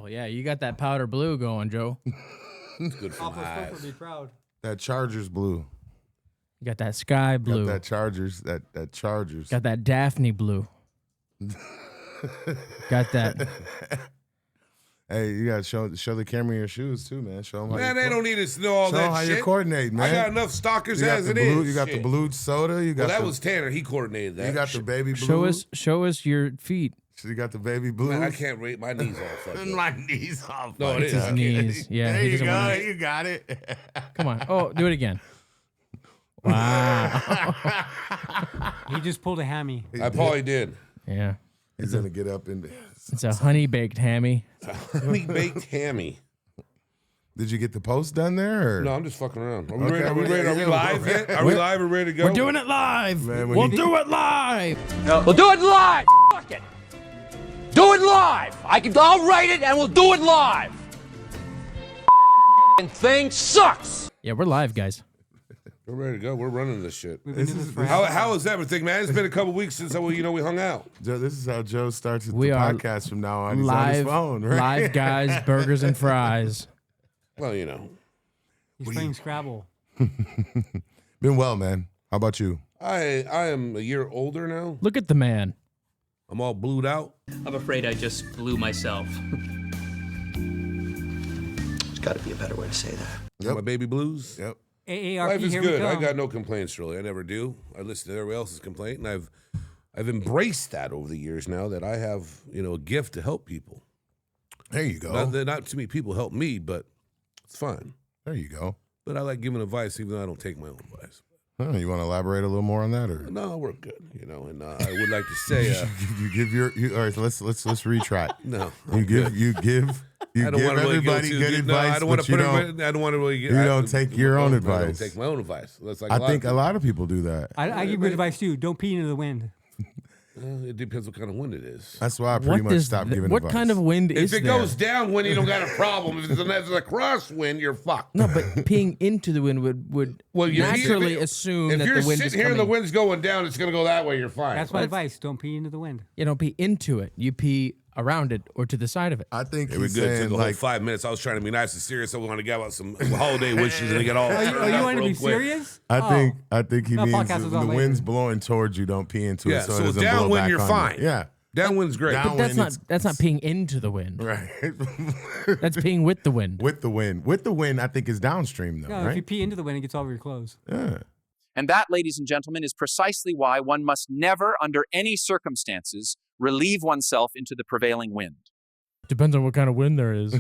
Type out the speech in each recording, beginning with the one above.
Well, yeah, you got that powder blue going, Joe. It's good for my eyes. Be proud. That Chargers blue. You got that sky blue. Got that Chargers. That Chargers. Got that Daphne blue. Got that. Hey, you gotta show the camera your shoes too, man. Show them. Man, they don't need us to know all show that them how shit. you coordinate, man. I got enough stalkers you got as the it blue, is. You got the blue soda. You got that was Tanner. He coordinated that. You got the baby blue. Show us your feet. So you got the baby blue. Man, I can't rate my knees all fucked up. My knees all No, it is. His knees. Yeah, there he you doesn't go. wanna- You got it. Come on. Oh, do it again. Wow. He just pulled a hammy. I probably did. Yeah. He's gonna get up and. It's a honey baked hammy. Honey baked hammy. Did you get the post done there? Or? No, I'm just fucking around. Are we Okay, ready? Are we ready? Are we yeah, live we're- yet? Are we live? Are we ready to go? We're doing it live. Man, we'll do it live. We'll do it live. Fuck it. Do it live. I'll write it and we'll do it live. Thing sucks. Yeah, we're live, guys. We're ready to go. We're running this shit. We've been doing this for How is everything, man? It's been a couple weeks since we hung out. Joe, this is how Joe starts the We are podcast from now on. He's on his Live, phone, right? live guys, burgers and fries. Well, you know, He's playing Scrabble. Been well, man. How about you? I am a year older now. Look at the man. I'm all blued out. I'm afraid I just blew myself. There's got to be a better way to say that. Yep. My baby blues. Yep. AARP, Life is here good. we I go. got no complaints really. I never do. I listen to everybody else's complaint, and I've embraced that over the years now that I have a gift to help people. There you go. Not too many people help me, but it's fine. There you go. But I like giving advice, even though I don't take my own advice. Oh, you want to elaborate a little more on that, or No, we're good. And I would like to say, you give your all right? Let's retract. no, You give I don't want to really go everybody too good deep. advice. No, I don't want but to you put don't. everybody. I don't want to really. You don't take your own advice. I don't take my own advice. That's like I think a lot of people do that. I give good advice too. Don't pee into the wind. It depends what kind of wind it is. That's why I pretty much stopped giving what advice. kind of wind is If it there? goes downwind, you don't got a problem. If it's a crosswind, you're fucked. No, but peeing into the wind would naturally assume if that you're the wind is sitting here coming. and the wind's going down, it's going to go that way. You're fine. That's my advice. Don't pee into the wind. You don't pee into it. You pee around it or to the side of it. I think We're he's good. It saying took a whole like 5 minutes. I was trying to be nice and serious. So we want to get about some holiday wishes and they get all. Oh, you want to be serious? I think he That means podcast when is the on later. wind's blowing towards you, don't pee into Yeah. it. So, So it doesn't blow downwind, back you're on fine. You. Yeah. Downwind's great. Down- But that's Downwind, not peeing into the wind. Right. That's peeing with the wind. With the wind, I think is downstream though, No, if you right? pee into the wind, it gets all over your clothes. Yeah. And that, ladies and gentlemen, is precisely why one must never, under any circumstances, relieve oneself into the prevailing wind. Depends on what kind of wind there is.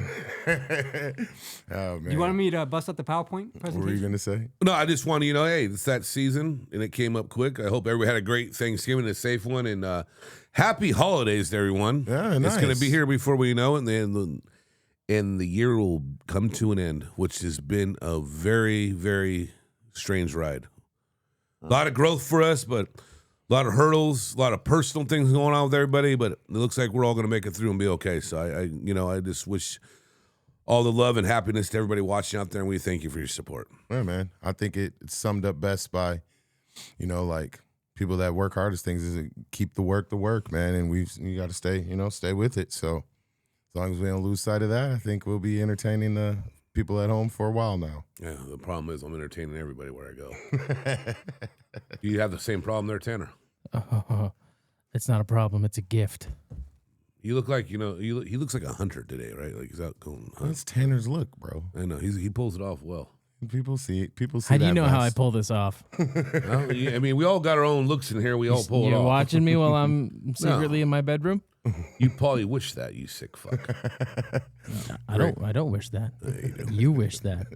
Oh man. You wanted me to bust up the PowerPoint What were you presentation? gonna say? No, I just want to, hey, it's that season and it came up quick. I hope everybody had a great Thanksgiving, a safe one, and happy holidays to everyone. Yeah, It's going nice. to be here before we know it, and the year will come to an end, which has been a very, very strange ride. A lot of growth for us, but a lot of hurdles, a lot of personal things going on with everybody, but it looks like we're all going to make it through and be okay. So I just wish all the love and happiness to everybody watching out there, and we thank you for your support. Yeah, man. I think it's summed up best by, like people that work hardest things is keep the work, man. And you got to stay with it. So as long as we don't lose sight of that, I think we'll be entertaining the people at home for a while now. Yeah, the problem is I'm entertaining everybody where I go. Do you have the same problem there, Tanner? It's not a problem. It's a gift. You look like, he looks like a hunter today, right? Like he's out going. That's Tanner's look, bro. I know he pulls it off well. People see How do you that know how I vest. pull this off? Well, I mean, we all got our own looks in here. We all pull it You're off. watching me while I'm secretly in my bedroom? You probably wish that, you sick fuck. I don't wish that. You wish that.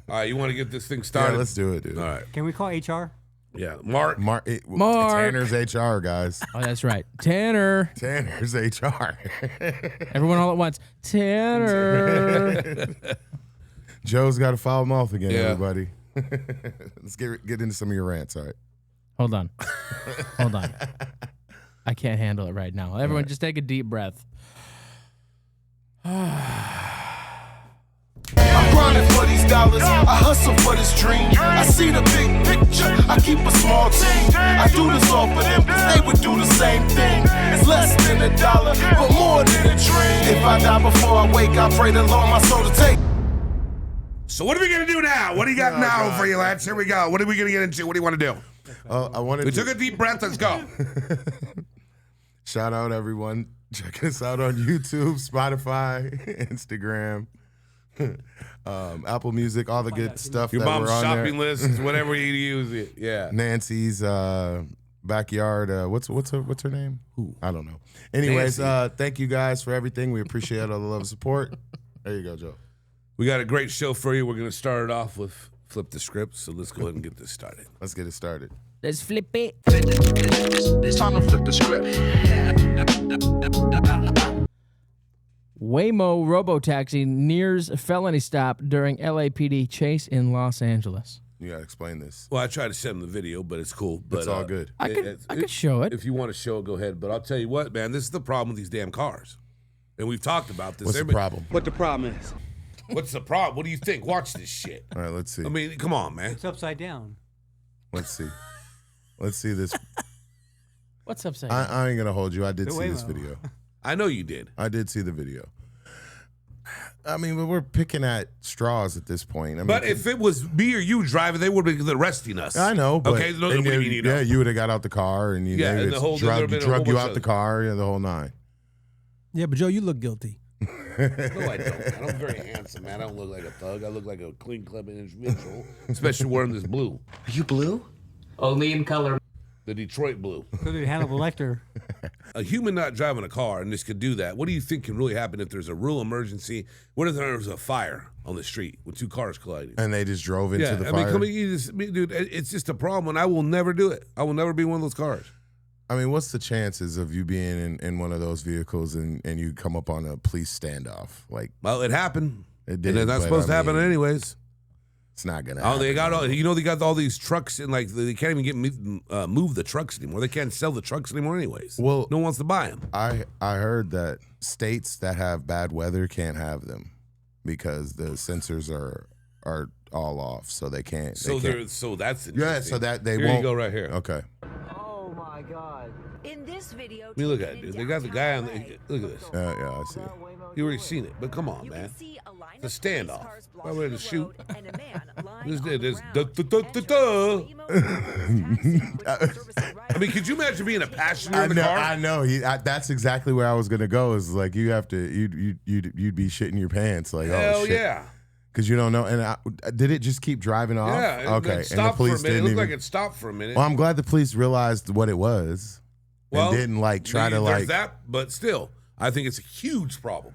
All right, you want to get this thing started? Yeah, let's do it, dude. All right. Can we call HR? Yeah, Mark. Mark. Tanner's HR, guys. Oh, that's right. Tanner. Tanner's HR. Everyone all at once. Tanner. Joe's got to foul him off again, Yeah. everybody. Let's get into some of your rants, all right? Hold on. I can't handle it right now. Everyone just take a deep breath. I'm grinding for these dollars. I hustle for this dream. I see the big picture. I keep a small team. I do this all for them, cause they would do the same thing. It's less than $1, but more than a dream. If I die before I wake, I pray the Lord my soul to take. So what are we going to do now? What do you got now for you, lads? Here we go. What are we going to get into? What do you want to do? We took a deep breath. Let's go. Shout out everyone. Check us out on YouTube, Spotify, Instagram, Apple Music, all the good stuff. Your that mom's we're on shopping there. list, whatever you use it. Yeah. Nancy's backyard. What's her name? I don't know. Anyways, thank you guys for everything. We appreciate all the love and support. There you go, Joe. We got a great show for you. We're going to start it off with Flip the Script. So let's go ahead and get this started. Let's get it started. Let's flip it. It's time to flip the script. Waymo robotaxi nears a felony stop during LAPD chase in Los Angeles. You gotta explain this. Well, I tried to send him the video, but it's cool. But It's all good. I could show it. If you want to show it, go ahead. But I'll tell you what, man, this is the problem with these damn cars. And we've talked about this. What's the problem? What the problem is? What's the problem? What do you think? Watch this shit. All right, let's see. I mean, come on, man. It's upside down. Let's see. Let's see this. What's upside down? I ain't gonna hold you. I did The see this Waymo. video. I know you did. I did see the video. I mean, but we're picking at straws at this point. I mean, But if it was me or you driving, they would be arresting us. I know, but okay, no, and what do you, you mean, you know? yeah, you would have got out the car and you Yeah, they and the whole- there would've been a drug whole you bunch out the of- car, yeah, the whole nine. Yeah, but Joe, you look guilty. No, I don't. I'm very handsome, man. I don't look like a thug. I look like a clean cut individual, especially wearing this blue, Are you blue? Only in color. the Detroit blue. So did Hannibal Lecter. A human not driving a car, and this could do that. What do you think can really happen if there's a real emergency? What if there's a fire on the street with two cars colliding? And they just drove into the fire. Dude, it's just a problem, and I will never do it. I will never be one of those cars. I mean, what's the chances of you being in one of those vehicles and you come up on a police standoff? Like, Well, it happened. It did, And it's not but supposed to I happen mean, anyways. it's not gonna. Oh, they got happen. all. They got all these trucks, and like they can't even move the trucks anymore. They can't sell the trucks anymore, anyways. Well, no one wants to buy them. I heard that states that have bad weather can't have them because the sensors are all off, so they can't. So they can't. so that's Yeah, so that they here won't. you go right here. Okay. Oh my God. In this video, I mean, look at it, dude. They got the guy on. Look at this. Yeah, I see. You already seen it, but come on, man. The standoff. Why would it shoot? This I mean, could you imagine being a passenger in the car? I know. That's exactly where I was gonna go. Is like you have to. You'd be shitting your pants. Like, Hell oh shit. yeah. Because you don't know. And did it just keep driving off? Yeah. Okay. It stopped police for a minute. It didn't looked even. like it stopped for a minute. Well, I'm glad the police realized what it was. Well, and didn't like try to there's like that, but still, I think it's a huge problem.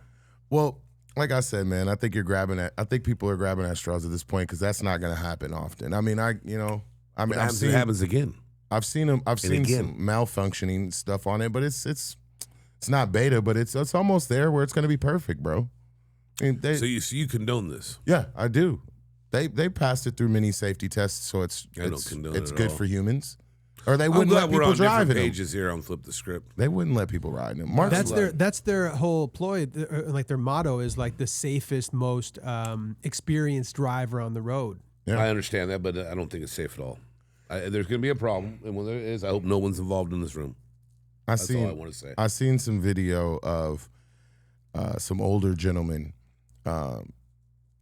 Well, like I said, man, I think you're grabbing at. I think people are grabbing at straws at this point because that's not going to happen often. I mean, I've seen it happens again. I've seen them. I've seen some malfunctioning stuff on it, but it's not beta, but it's almost there where it's going to be perfect, bro. I mean, So you condone this? Yeah, I do. They passed it through many safety tests, so it's condone it at good all. for humans. Or they I'm wouldn't glad let we're people on drive different in them. pages here on Flip the Script. They wouldn't let people ride in them. Mark's That's their whole ploy. Like their motto is like the safest, most experienced driver on the road. Yeah. I understand that, but I don't think it's safe at all. There's going to be a problem, and when there is, I hope no one's involved in this room. That's all I want to say. I seen some video of some older gentlemen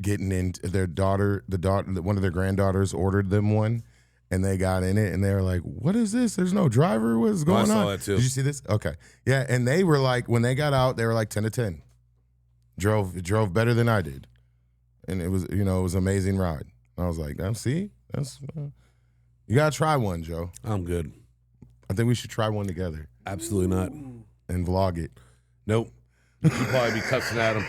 getting into their daughter. One of their granddaughters ordered them one, and they got in it, and they were like, "What is this? There's no driver. What is going on?" I saw that too. Did you see this? Okay, yeah, and they were like, when they got out, they were like 10 to 10. Drove better than I did, and it was it was an amazing ride. I was like, see, that's you gotta try one, Joe. I'm good. I think we should try one together Absolutely not. and vlog it. Nope. You'd probably be cussing at him.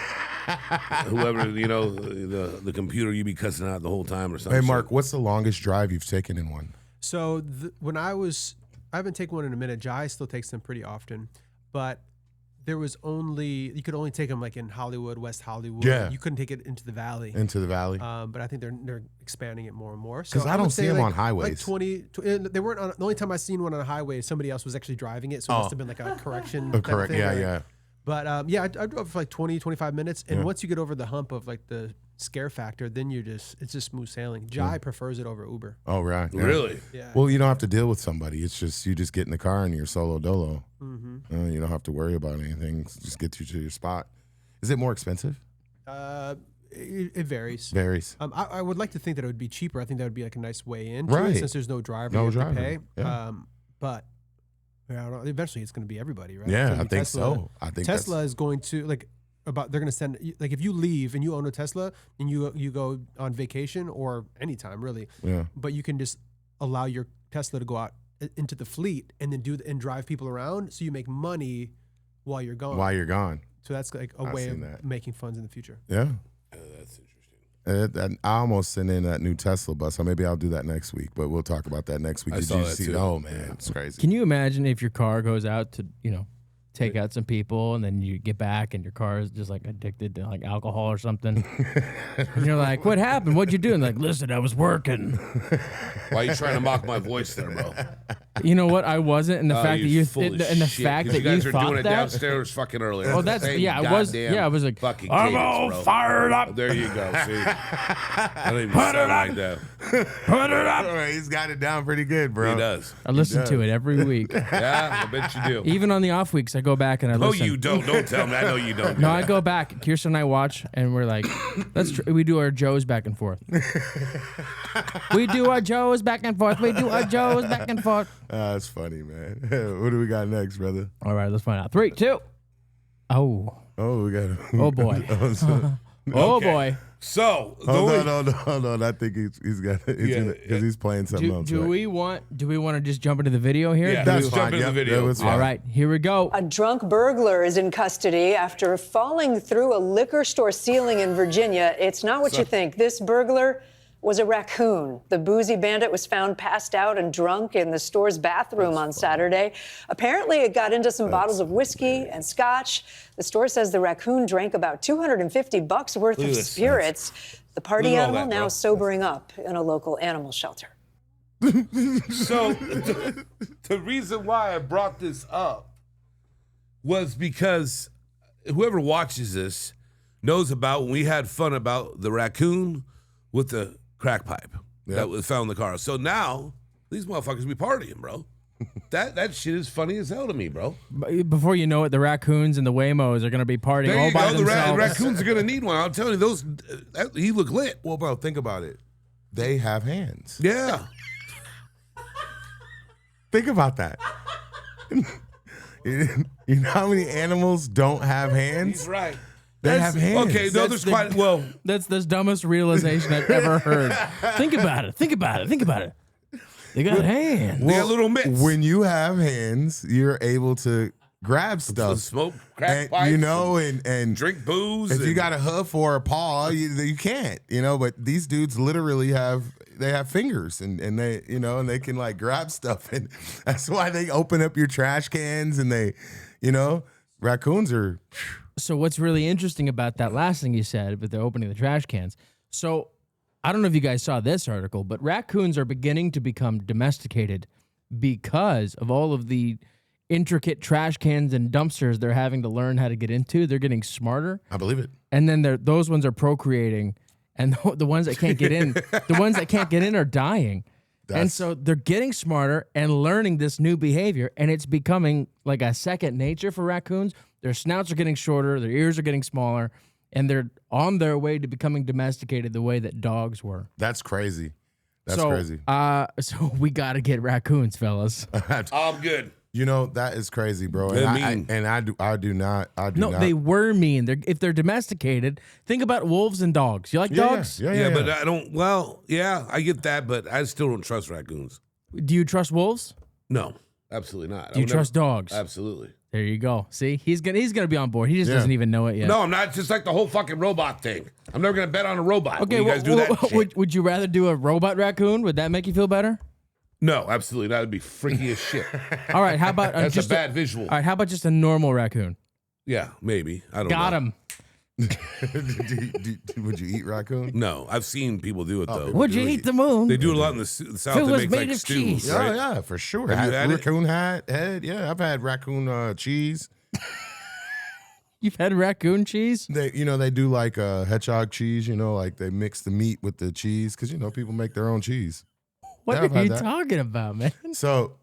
Whoever, the computer, you'd be cussing out the whole time or something. Hey, Mark, what's the longest drive you've taken in one? So when I haven't taken one in a minute. Jai still takes them pretty often, but you could only take them like in Hollywood, West Hollywood. Yeah. You couldn't take it into the valley. Into the valley? But I think they're expanding it more and more. 'Cause I don't would see say, them like, on highways. Like 20, they weren't on. The only time I seen one on a highway, somebody else was actually driving it, so it must have been like a correction. type of Correct. thing, Yeah, right? yeah. But yeah, I drove for like 20, 25 minutes. And once you get over the hump of like the scare factor, then it's just smooth sailing. Jai prefers it over Uber. Oh, right. Yeah. Really? Yeah. Well, you don't have to deal with somebody. It's just you just get in the car and you're solo dolo. You don't have to worry about anything. Just get you to your spot. Is it more expensive? It varies. Varies. I would like to think that it would be cheaper. I think that would be like a nice way in, Right. since there's no driver. No you have driver. to pay. Yeah. But I don't know, eventually it's going to be everybody, right? Yeah, So I think Tesla, so. I think Tesla is going to they're going to send like if you leave and you own a Tesla and you go on vacation or anytime really, but you can just allow your Tesla to go out into the fleet and then drive people around, so you make money while you're gone. So that's like a way of making funds in the future. Yeah. That's interesting. I almost sent in that new Tesla bus, so maybe I'll do that next week. But we'll talk about that next week. I saw that too. Oh man, it's crazy. Can you imagine if your car goes out to, take out some people and then you get back and your car is just like addicted to like alcohol or something? And you're like, what happened? What'd you do? And like, listen, I was working. Why are you trying to mock my voice there, bro? You know what? I wasn't. And the fact that you guys are thought doing it that downstairs fucking earlier. Oh, that's I was. Yeah, I was like, fucking I'm cadence, all bro. fired up. There you go. See, I don't even sound like that. Put it up. All right, he's got it down pretty good, bro. He does. I listen to it every week. Yeah, I bet you do. Even on the off weeks, I go back and I listen. No, you don't. Don't tell me. I know you don't. No, I go back. Kirsten and I watch, and we're like, we do our Joes back and forth. We do our Joes back and forth. We do our Joes back and forth. That's funny, man. What do we got next, brother? All right, let's find out. 3, 2. Oh. Oh, we got. Oh boy. Oh boy. So hold on. I think he's got it because he's playing something else. Do we want to just jump into the video here? Yeah, that's let's fine. jump into the video. All right, here we go. A drunk burglar is in custody after falling through a liquor store ceiling in Virginia. It's not what you think. This burglar was a raccoon. The boozy bandit was found passed out and drunk in the store's bathroom on Saturday. Apparently, it got into some bottles of whiskey and scotch. The store says the raccoon drank about $250 worth of spirits. The party animal now sobering up in a local animal shelter. So the reason why I brought this up was because whoever watches this knows about when we had fun about the raccoon with the crack pipe that was found in the car. So now these motherfuckers be partying, bro. That shit is funny as hell to me, bro. Before you know it, the raccoons and the Waymos are going to be partying all by themselves. The raccoons are going to need one. I'll tell you, those he look lit. Well, bro, think about it. They have hands. Yeah. Think about that. You know how many animals don't have hands? He's right. They have hands. Okay, no, there's quite well. That's the dumbest realization I've ever heard. Think about it. They got hands. They got little mitts. When you have hands, you're able to grab stuff, smoke, crack pipes, and drink booze. If you got a hoof or a paw, you can't, But these dudes literally have fingers, and they, and they can like grab stuff, and that's why they open up your trash cans, and they, raccoons are. So what's really interesting about that last thing you said with the opening of the trash cans? So I don't know if you guys saw this article, but raccoons are beginning to become domesticated because of all of the intricate trash cans and dumpsters they're having to learn how to get into. They're getting smarter. I believe it. And then those ones are procreating, and the ones that can't get in, are dying. And so they're getting smarter and learning this new behavior, and it's becoming like a second nature for raccoons. Their snouts are getting shorter, their ears are getting smaller, and they're on their way to becoming domesticated the way that dogs were. That's crazy. That's crazy. So we got to get raccoons, fellas. I'm good. That is crazy, bro. And I do not. They were mean. If they're domesticated, think about wolves and dogs. You like dogs? Yeah, but I don't. Well, yeah, I get that, but I still don't trust raccoons. Do you trust wolves? No, absolutely not. Do you trust dogs? Absolutely. There you go. See, he's gonna be on board. He just doesn't even know it yet. No, I'm not. It's just like the whole fucking robot thing. I'm never gonna bet on a robot. Okay, you guys do that shit. Would you rather do a robot raccoon? Would that make you feel better? No, absolutely. That would be freaky as shit. All right, how about that's just a bad visual. All right, how about just a normal raccoon? Yeah, maybe. I don't know. Got him. Would you eat raccoon? No, I've seen people do it though. Would you eat the moon? They do it a lot in the South. They make like stews. Right? Yeah, for sure. Have you had raccoon head? Yeah, I've had raccoon cheese. You've had raccoon cheese? They do like hedgehog cheese. Like they mix the meat with the cheese because people make their own cheese. What Yeah, I've are had you that. talking about, man? So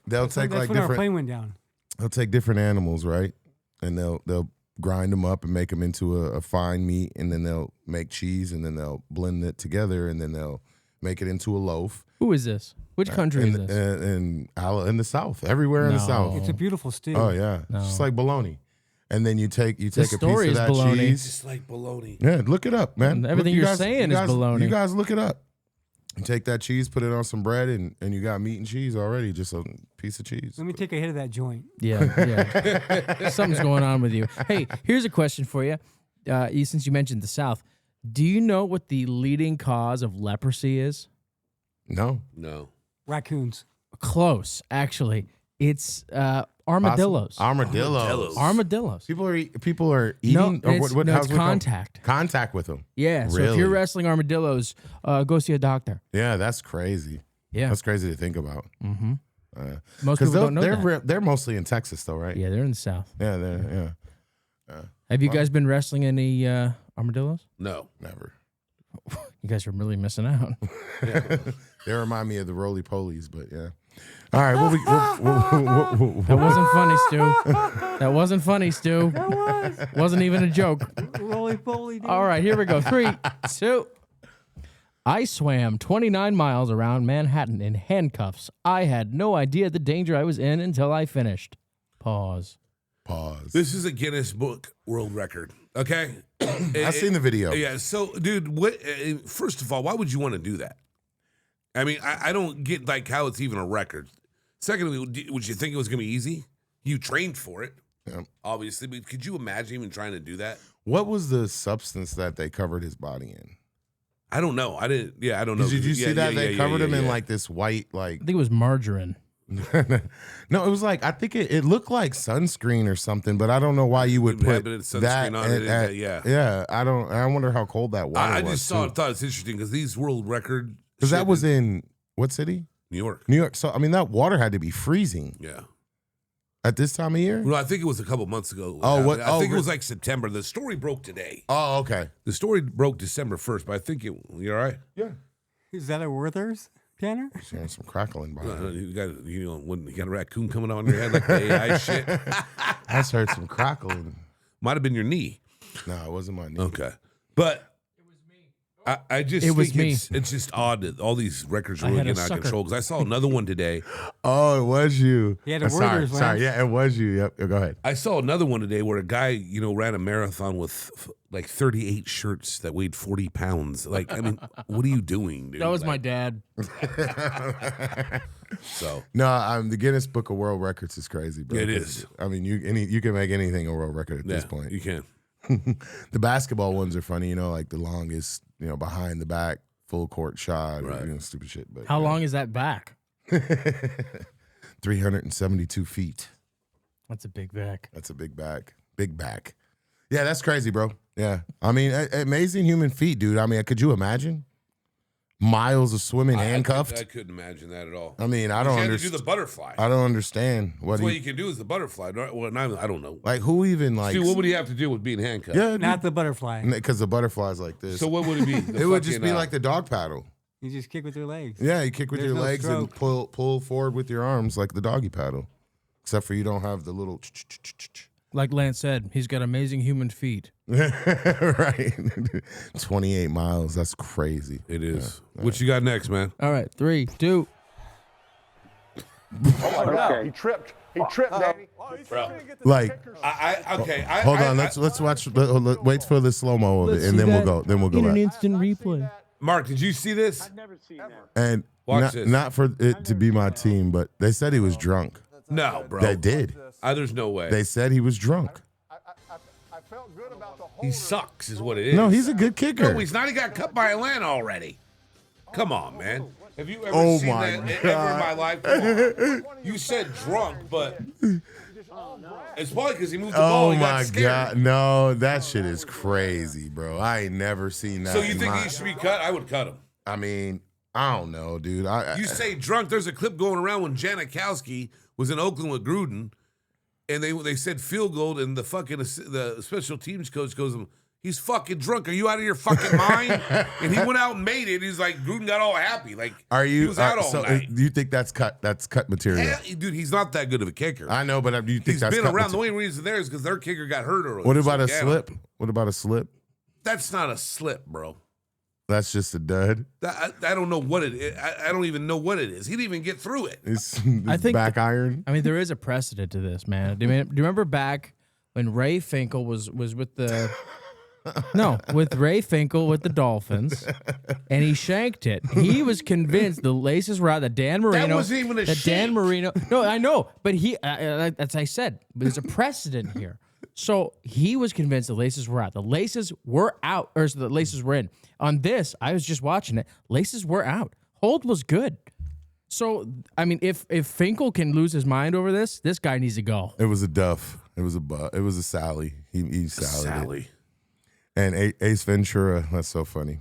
they'll take That's like when our different. plane went down. They'll take different animals, right? And they'll grind them up and make them into a fine meat, and then they'll make cheese, and then they'll blend it together, and then they'll make it into a loaf. Who is this? Which country is this? In the South, everywhere in the South. It's a beautiful stew. Oh yeah, No. it's just like bologna. And then you take a piece story of is that baloney. cheese. Just like bologna. Yeah, look it up, man. Everything Look, you're saying is baloney. You guys look it up. You take that cheese, put it on some bread, and you got meat and cheese already. Just a piece of cheese. Let me take a hit of that joint. Yeah. Something's going on with you. Hey, here's a question for you. Since you mentioned the South, do you know what the leading cause of leprosy is? No. Raccoons. Close, actually. It's armadillos. Armadillos. People are eating. No, it's contact. Contact with them. Yeah. So if Really? you're wrestling armadillos, go see a doctor. Yeah, that's crazy. Yeah. That's crazy to think about. Mm-hmm. Most people Because don't know that. they're mostly in Texas, though, right? Yeah, they're in the South. Yeah. Have you guys been wrestling any armadillos? No. Never. You guys are really missing out. They remind me of the roly polies, but yeah. All right. That wasn't funny, Stu. That wasn't funny, Stu. Wasn't even a joke. Roly poly, dude. All right, here we go. 3, 2. I swam 29 miles around Manhattan in handcuffs. I had no idea the danger I was in until I finished. Pause. This is a Guinness Book World Record. Okay, I've seen the video. Yeah. So, dude, first of all, why would you want to do that? I mean, I don't get like how it's even a record. Secondly, would you think it was going to be easy? You trained for it, obviously, but could you imagine even trying to do that? What was the substance that they covered his body in? I don't know. I didn't. Yeah, I don't know. Did you see that they covered him in yeah. like this white, like? I think it was margarine. No, it was like I think it looked like sunscreen or something, but I don't know why you would put sunscreen that on it. Yeah. Yeah, I wonder how cold that water was. I just thought it's interesting because these world record because that was in what city? New York. New York. So I mean, that water had to be freezing. Yeah. At this time of year? Well, I think it was a couple months ago. Oh, what? I think it was like September. The story broke today. Oh, okay. The story broke December 1st, but I think you all right? Yeah. Is that a Werther's, Tanner? Hearing some crackling behind. You got a raccoon coming on your head like the AI shit. I just heard some crackling. Might have been your knee. No, it wasn't my knee. Okay, but I just think it's just odd that all these records are really getting out of control. Because I saw another one today. Oh, it was you. He had a sorry, Werther's, sorry. Yeah, it was you. Yep. Go ahead. I saw another one today where a guy, ran a marathon with like 38 shirts that weighed 40 pounds. Like, I mean, what are you doing, dude? That was my dad. So no, the Guinness Book of World Records is crazy, bro. It is. I mean, you can make anything a world record at this point. You can. The basketball ones are funny, like the longest, behind the back full court shot, or, stupid shit. But How long is that back? 372 feet. That's a big back. That's a big back. Big back. Yeah, that's crazy, bro. Yeah. I mean, amazing human feat, dude. I mean, could you imagine? Miles of swimming handcuffed. I couldn't imagine that at all. I mean, I don't understand. understand. Do the butterfly. I don't understand That's what you can do is the butterfly. Well, I don't know. Like, who even like? See, what would he have to do with being handcuffed? Yeah, Not the butterfly. because the butterfly's like this. So what would it be? It would just be like the dog paddle. You just kick with your legs. Yeah, you kick with There's your no legs and stroke. pull forward with your arms like the doggy paddle. Except for you don't have the little. Like Lance said, he's got amazing human feet. Right. 28 miles. That's crazy. It is. Yeah. What you got next, man? All right, 3, 2. Oh my God! He tripped. He tripped, Daddy. Like, hold on. Let's watch. Wait for the slow mo of it, and then we'll go. Then we'll go in an back. instant replay. Mark, did you see this? I've never seen that. And Watch this. not for it to be my team, but they said he was drunk. No, bro. They did. There's no way. They said he was drunk. I felt good about the whole. He sucks, is what it is. No, he's a good kicker. No, he's not. He got cut by Atlanta already. Come on, man. Have you ever Oh seen my that God. ever in my life? Come on. You said drunk, but it's probably because he moved the ball Oh and got my scared. God. No, that shit is crazy, bro. I ain't never seen that. So you in think my- he should be cut? I would cut him. I mean, I don't know, dude. You say drunk. There's a clip going around when Janikowski was in Oakland with Gruden, and they said field goal, and the special teams coach goes, he's fucking drunk. Are you out of your fucking mind? And he went out and made it. He's like, Gruden got all happy. Like, he was out all night. Do you think that's cut material? Yeah, dude, he's not that good of a kicker. I know, but do you think he's that's been cut around? The only reason there is because their kicker got hurt earlier. What about a slip? What about a slip? That's not a slip, bro. That's just a dud. I don't know what it is. I don't even know what it is. He didn't even get through it. It's I think back iron. I mean, there is a precedent to this, man. Do you remember back when Ray Finkel was with the Ray Finkel with the Dolphins, and he shanked it. He was convinced the laces were out. That Dan Marino. That wasn't even a shank. Dan Marino. No, I know, but he. As I said, there's a precedent here. So he was convinced the laces were out. The laces were out, or the laces were in. On this, I was just watching it. Laces were out. Hold was good. So I mean, if Finkel can lose his mind over this guy needs to go. It was a Duff. It was a Sally. He Sally. It. And Ace Ventura. That's so funny.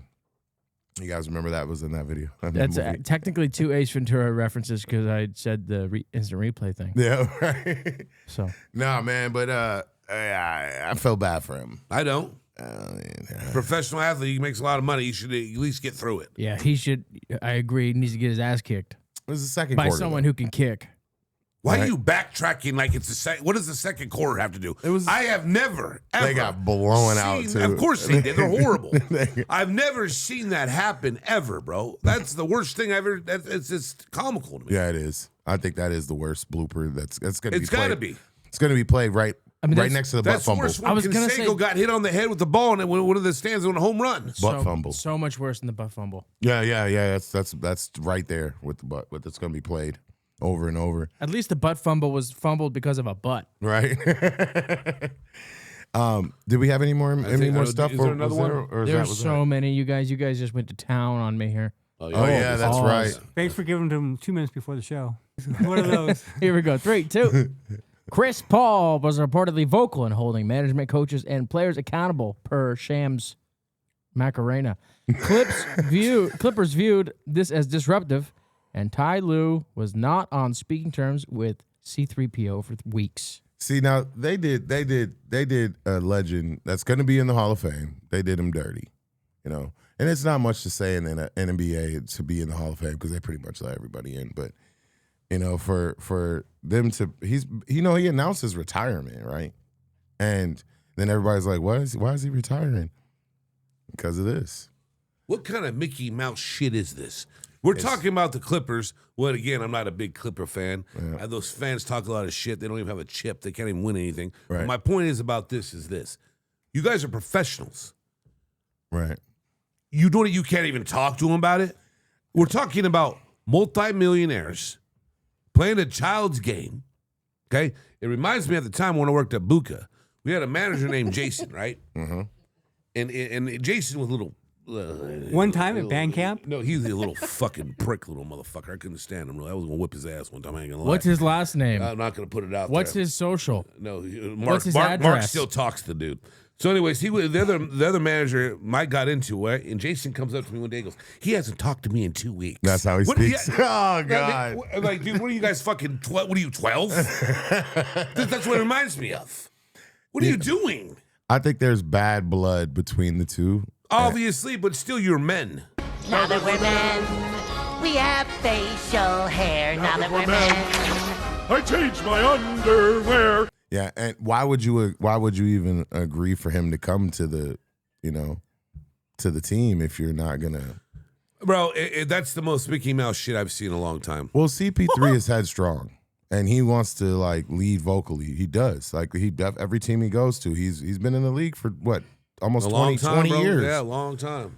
You guys remember that was in that video? That's technically 2 Ace Ventura references because I said the instant replay thing. Yeah, right. So no, man, but I felt bad for him. I don't. Professional athlete, he makes a lot of money. He should at least get through it. Yeah, he should. I agree. He needs to get his ass kicked. It was the second by quarter, someone who can kick. Why are you backtracking like it's the second? What does the second quarter have to do? I have never, ever. They got blown out, too. Of course they did. They're horrible. I've never seen that happen ever, bro. That's the worst thing I've ever. It's just comical to me. Yeah, it is. I think that is the worst blooper. That's going to be. It's got to be. It's going to be played right next to the butt fumble. That's worse. I was going to say got hit on the head with the ball and one of the stands on a home run. Butt fumble. So much worse than the butt fumble. Yeah. That's right there with the butt. That's going to be played over and over. At least the butt fumble was fumbled because of a butt. Right. Did we have any more stuff? Is there another one? There's so many. You guys just went to town on me here. Oh yeah, that's right. Thanks for giving them 2 minutes before the show. One of those. Here we go. 3, 2. Chris Paul was reportedly vocal in holding management, coaches, and players accountable per Shams Macarena. Clippers viewed this as disruptive, and Ty Lue was not on speaking terms with C3PO for weeks. See, now they did a legend that's going to be in the Hall of Fame. They did him dirty, and it's not much to say in the NBA to be in the Hall of Fame because they pretty much let everybody in, but. For them to he announced his retirement, right? And then everybody's like, why is he retiring? Because of this. What kind of Mickey Mouse shit is this? We're talking about the Clippers. Well, again, I'm not a big Clipper fan. Yeah. Those fans talk a lot of shit. They don't even have a chip. They can't even win anything. Right. But my point is about this is this. You guys are professionals. Right. You can't even talk to them about it. We're talking about multimillionaires playing a child's game, okay? It reminds me of the time when I worked at Buca. We had a manager named Jason, right? Mm-hmm. And Jason was a little... one time at band camp? No, he was a little fucking prick little motherfucker. I couldn't stand him, really. I was going to whip his ass one time. I ain't going to lie. What's his last name? I'm not going to put it out What's there. his social? No, What's his Mark address? still talks to the dude. So anyways, the other manager, Mike, got into it, and Jason comes up to me one day and goes, he hasn't talked to me in 2 weeks. That's how he speaks. Oh, God. Like, dude, what are you guys fucking, what are you, 12? That's what it reminds me of. What are you doing? I think there's bad blood between the two. Obviously, but still you're men. Now that we're men, we have facial hair. Now that we're men. I changed my underwear. Yeah, and why would you even agree for him to come to the, to the team if you're not gonna? Bro, that's the most Mickey Mouse shit I've seen in a long time. Well, CP3 is headstrong, and he wants to lead vocally. He does. Every team he goes to, he's been in the league for what, almost 20 years. Yeah, a long time.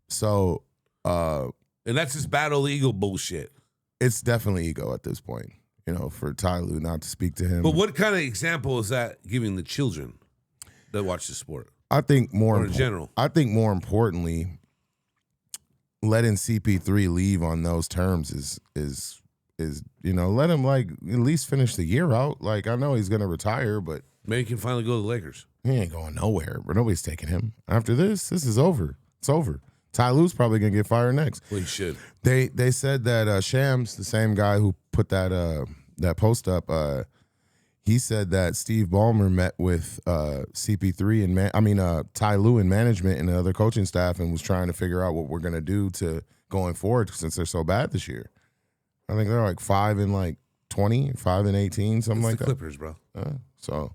So, and that's his battle ego bullshit. It's definitely ego at this point. For Ty Lue not to speak to him. But what kind of example is that giving the children that watch the sport? I think in general. I think more importantly, letting CP3 leave on those terms is let him at least finish the year out. I know he's gonna retire, but maybe he can finally go to the Lakers. He ain't going nowhere. But nobody's taking him after this. This is over. It's over. Ty Lue's probably gonna get fired next. Well, he should. They said that Shams, the same guy who put that post up, he said that Steve Ballmer met with CP3 and Ty Lue in management and the other coaching staff and was trying to figure out what we're gonna do to going forward since they're so bad this year. I think they're like 5-20, 5-18, something like the that. Clippers, bro. So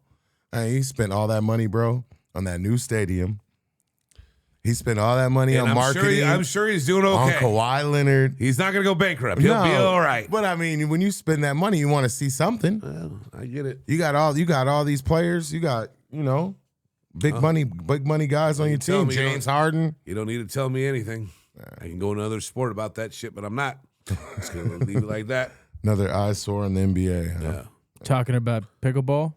he spent all that money, bro, on that new stadium. He spent all that money on marketing. I'm sure he's doing okay. On Kawhi Leonard. He's not going to go bankrupt. He'll be all right. But I mean, when you spend that money, you want to see something. Well, I get it. You got all these players. You got, big money guys on your team. James Harden. You don't need to tell me anything. I can go another sport about that shit, but I'm not. Just going to leave it like that. Another eyesore in the NBA. Huh? Yeah. Talking about pickleball?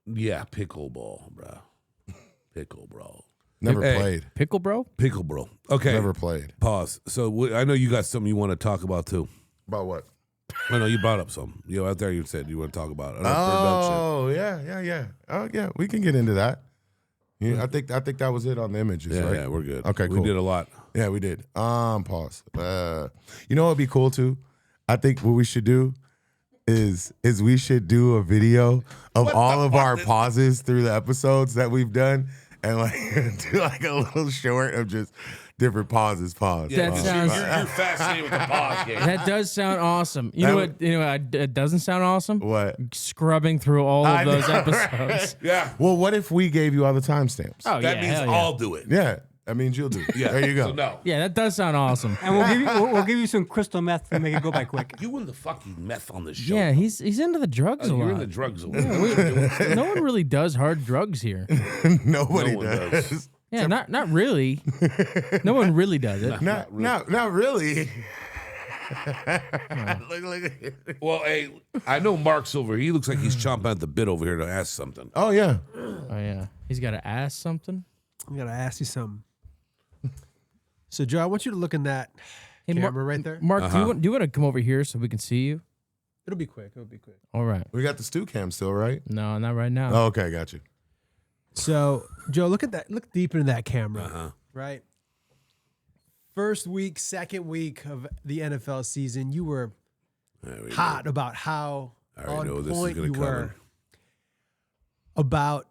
Yeah, pickleball, bro. Pickle, bro. Never played. Pickle, bro? Pickle, bro. Okay. Never played. Pause. So I know you got something you want to talk about, too. About what? I know you brought up something. Out there you said you want to talk about it. Oh, yeah. Oh, yeah. We can get into that. Yeah, I think that was it on the images, right? Yeah, we're good. Okay, cool. We did a lot. Yeah, we did. Pause. You know what would be cool, too? I think what we should do is we should do a video of all of our pauses through the episodes that we've done and do like a little short of just different pauses. Pause. Yeah, That sounds. you're fascinated with the pause game. That does sound awesome. You know what? It doesn't sound awesome. What? Scrubbing through all of those episodes. Yeah. Well, what if we gave you all the timestamps? Oh, That yeah, means hell yeah. I'll do it. Yeah, that means you'll do it. Yeah. There you go. So no. Yeah, that does sound awesome. And we'll give you some crystal meth to make it go by quick. You and the fucking meth on this show. Yeah, he's into the drugs a lot. You're in the drugs a lot. No one really does hard drugs here. Nobody No one does. does. Yeah, not really. No one really does it. Not really. Well, hey, I know Mark's over. He looks like he's chomping at the bit over here to ask something. Oh yeah. Oh yeah, he's got to ask something. I'm gonna ask you something. So, Joe, I want you to look in that camera right there. Mark, do you want to come over here so we can see you? It'll be quick. All right. We got the stew cam still, right? No, not right now. Oh, okay, got you. So, Joe, look at that. Look deep into that camera. Right. First week, second week of the NFL season, you were hot about how on point you were about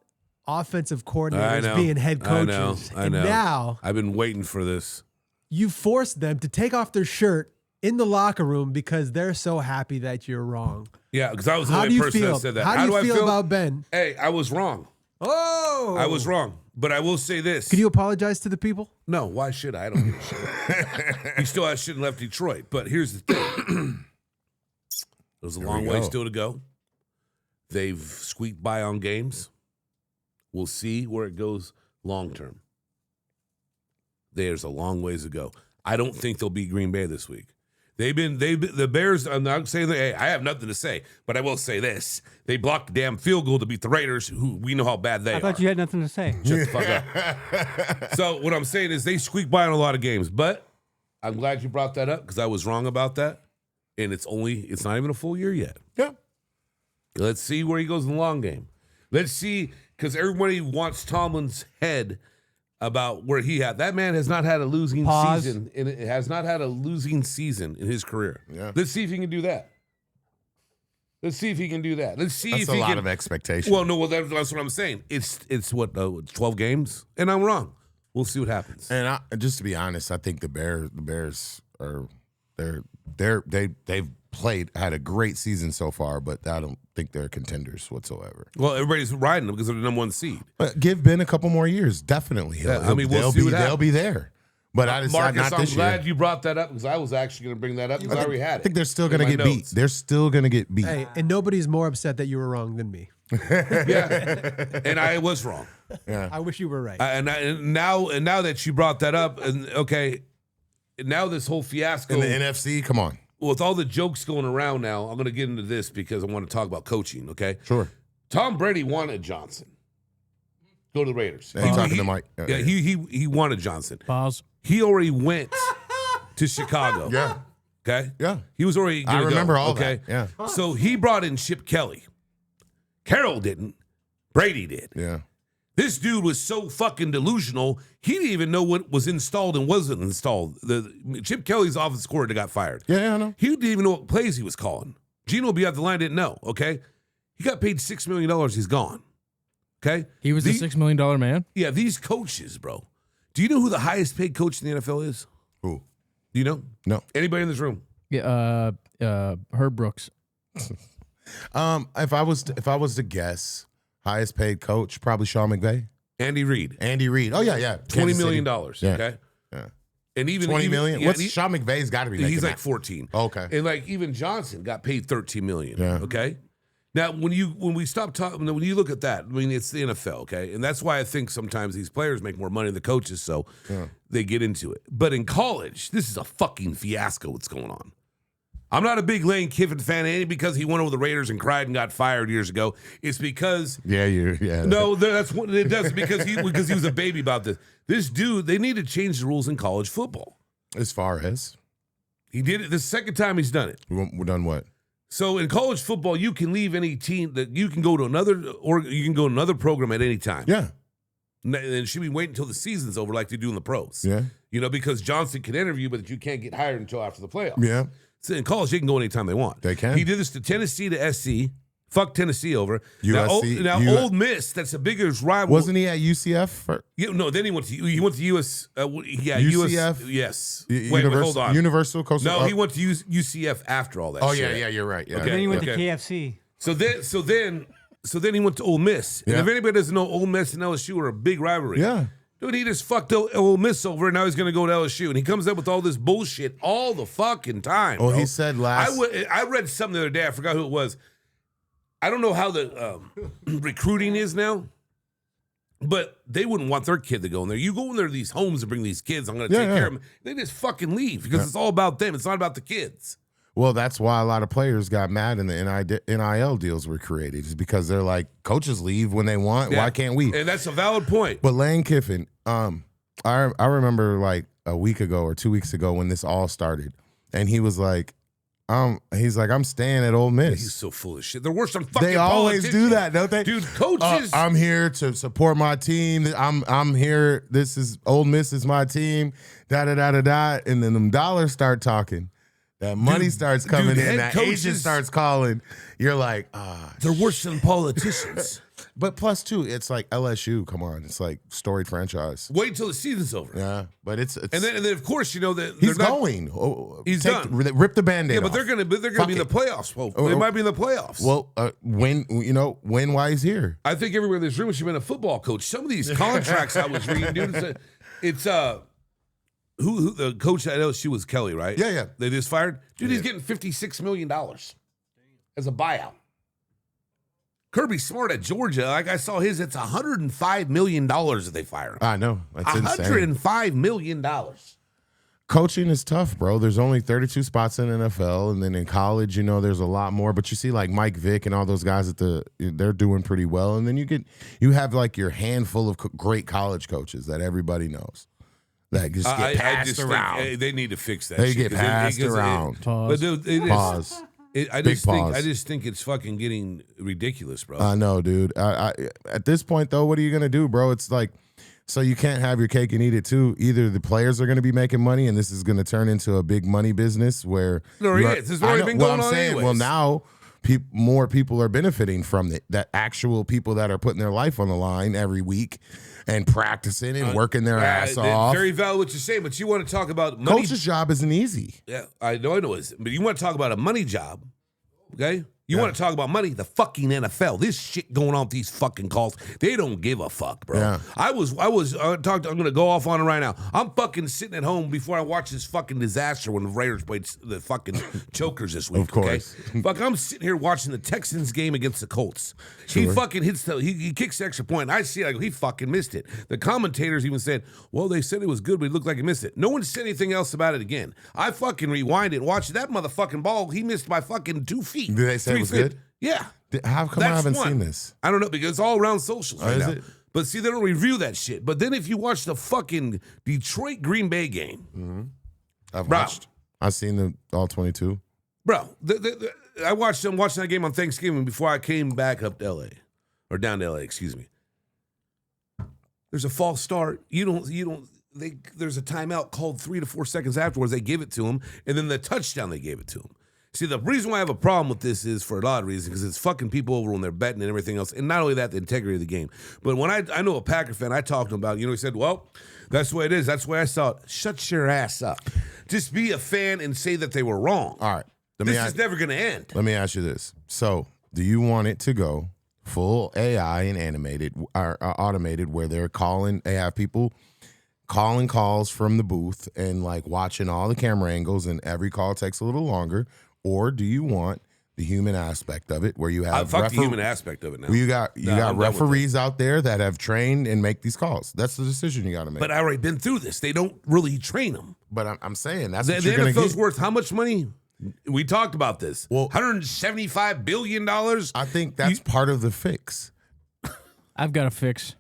offensive coordinators being head coaches. I know. And now I've been waiting for this. You forced them to take off their shirt in the locker room because they're so happy that you're wrong. Yeah, because I was the How only do you person feel? that said that. How do you I feel about Ben? Hey, I was wrong. Oh, I was wrong. But I will say this. Could you apologize to the people? No, why should I? I don't give a shit. He still shouldn't left Detroit. But here's the thing. There's a long way still to go. They've squeaked by on games. We'll see where it goes long term. There's a long ways to go. I don't think they'll beat Green Bay this week. The Bears, I'm not saying that, hey, I have nothing to say, but I will say this. They blocked the damn field goal to beat the Raiders, who we know how bad they are. I thought you had nothing to say. Shut the fuck up. So what I'm saying is they squeak by on a lot of games, but I'm glad you brought that up because I was wrong about that. And it's not even a full year yet. Yeah. Let's see where he goes in the long game. Let's see, because everybody wants Tomlin's head about where he had. That man has not had a losing season. And it has not had a losing season in his career. Yeah. Let's see if he can do that. Let's see if he can do that. Let's see That's if he can. That's a lot of expectation. Well, no, that's what I'm saying. It's what 12 games, and I'm wrong. We'll see what happens. And just to be honest, I think the Bears are they've had a great season so far, but I don't think they're contenders whatsoever. Well, everybody's riding them because they're the number one seed. But give Ben a couple more years, definitely. They'll be there. But I decided Marcus, not this year. I'm glad you brought that up because I was actually going to bring that up because I already had it. I think they're still going to get beat. They're still going to get beat. Hey, and nobody's more upset that you were wrong than me. Yeah, and I was wrong. Yeah, I wish you were right. And now that you brought that up, and okay, now this whole fiasco in the NFC, come on. With all the jokes going around now, I'm going to get into this because I want to talk about coaching. Okay, sure. Tom Brady wanted Johnson. Go to the Raiders. Yeah, talking to Mike. Yeah, he wanted Johnson. Pause. He already went to Chicago. Yeah. Okay. Yeah. He was already. I remember all that. Yeah. So he brought in Chip Kelly. Carroll didn't. Brady did. Yeah. This dude was so fucking delusional, he didn't even know what was installed and wasn't installed. Chip Kelly's offensive coordinator got fired. Yeah, I know. He didn't even know what plays he was calling. Gino be out the line, didn't know, okay? He got paid $6 million. He's gone. Okay? He was the $6 million man? Yeah, these coaches, bro. Do you know who the highest paid coach in the NFL is? Who? Do you know? No. Anybody in this room? Yeah, Herb Brooks. If I was to guess, highest paid coach, probably Sean McVay. Andy Reid. Oh, yeah. $20 million. Yeah. Okay? Yeah. And even 20 million? Yeah, What's Sean McVay's got to be making he's like that. 14. Oh, okay. And like even Johnson got paid 13 million. Yeah. Okay. Now when we stop talking, when you look at that, I mean it's the NFL, okay, and that's why I think sometimes these players make more money than the coaches, so they get into it. But in college, this is a fucking fiasco. What's going on? I'm not a big Lane Kiffin fan, ain't because he went over the Raiders and cried and got fired years ago. It's because no, that's what it does because he was a baby about this. This dude, they need to change the rules in college football. As far as he did it the second time he's done it. We're done what? So in college football, you can leave any team that you can go to another program at any time. Yeah. And should be waiting until the season's over, like they do in the pros. Yeah. You know, because Johnson can interview, but you can't get hired until after the playoffs. Yeah. So in college, they can go anytime they want. They can. He did this to Tennessee to SC. Fuck Tennessee over. USC. Now Old Miss, that's the biggest rival. Wasn't he at UCF? No, then he went to US. UCF? Yes. Wait, hold on. Universal Coastal. No, he went to UCF after all that. Oh shit. yeah, you're right. Yeah. And then he went to KFC. So then he went to Ole Miss. And if anybody doesn't know, Ole Miss and LSU are a big rivalry. Yeah. Dude, he just fucked Ole Miss over, and now he's going to go to LSU. And he comes up with all this bullshit all the fucking time. Oh, bro. he said last. I read something the other day. I forgot who it was. I don't know how the recruiting is now, but they wouldn't want their kid to go in there. You go in there to these homes and bring these kids. I'm going to take care of them. They just fucking leave because it's all about them. It's not about the kids. Well, that's why a lot of players got mad and the NIL deals were created. Is because they're like, coaches leave when they want. Yeah. Why can't we? And that's a valid point. But Lane Kiffin, I remember like a week ago or 2 weeks ago when this all started, and he was like, he's like, I'm staying at Ole Miss. He's so full of shit. They're worse than fucking They always politicians. do that, don't they? Dude, coaches. I'm here to support my team. I'm here. This is Ole Miss is my team. Da da da da da. And then them dollars start talking. That money starts coming in. That agent starts calling. You're like, they're worse than politicians. But plus two, it's like LSU. Come on, it's like storied franchise. Wait till the season's over. Yeah, but it's and then of course you know that he's going. He's done. Rip the Band-Aid. Yeah, but off. they're gonna be in the playoffs. Well, they might be in the playoffs. Well, when why he's here? I think everywhere in this room should have been a football coach. Some of these contracts I was reading, dude, it's who the coach at LSU was Kelly, right? Yeah. They just fired. Dude, he's getting $56 million as a buyout. Kirby Smart at Georgia, like I saw his, it's $105 million that they fire him. I know. That's insane. $105 million. Coaching is tough, bro. There's only 32 spots in NFL, and then in college, there's a lot more. But you see, like Mike Vick and all those guys they're doing pretty well. And then you have like your handful of great college coaches that everybody knows that just get passed around. They need to fix that. They shit, get passed around. But dude, Pause. I just think it's fucking getting ridiculous, bro. I know, dude. I at this point though, what are you gonna do, bro? It's like, so you can't have your cake and eat it too. Either the players are gonna be making money, and this is gonna turn into a big money business where this has already been going on anyways. Well, now more people are benefiting from it. That actual people that are putting their life on the line every week and practicing and working their ass off. Very valid what you're saying, but you want to talk about money. Coach's job isn't easy. Yeah, I know it, but you want to talk about a money job, okay? You want to talk about money? The fucking NFL. This shit going on with these fucking calls. They don't give a fuck, bro. Yeah. I'm going to go off on it right now. I'm fucking sitting at home before I watch this fucking disaster when the Raiders played the fucking Chokers this week. Of course. Okay? Fuck, I'm sitting here watching the Texans game against the Colts. He fucking hits he kicks the extra point. And I see it. I go, he fucking missed it. The commentators even said, well, they said it was good, but it looked like he missed it. No one said anything else about it again. I fucking rewind it and watch that motherfucking ball. He missed by fucking 2 feet. Did they say it was good? Yeah. How come I haven't seen this? I don't know, because it's all around socials right is now. it? But see, they don't review that shit. But then if you watch the fucking Detroit Green Bay game, I've watched. I've seen all 22. Bro, I watched them watching that game on Thanksgiving before I came back up to LA, or down to LA, excuse me. There's a false start. There's a timeout called 3 to 4 seconds afterwards. They give it to him, and then the touchdown they gave it to him. See, the reason why I have a problem with this is for a lot of reasons, because it's fucking people over when they're betting and everything else. And not only that, the integrity of the game. But when I know a Packer fan, I talked to him about, he said, well, that's the way it is. That's the way I saw it. Shut your ass up. Just be a fan and say that they were wrong. All right. This is never going to end. Let me ask you this. So, do you want it to go full AI and animated or automated where they have people calling calls from the booth and like watching all the camera angles and every call takes a little longer? Or do you want the human aspect of it where you have the human aspect of it now. Well, you got referees out there that have trained and make these calls. That's the decision you got to make. But I already been through this. They don't really train them. But I'm saying that's the what you're going to NFL's get. worth how much money? We talked about this. Well, $175 billion. I think that's part of the fix. I've got a fix.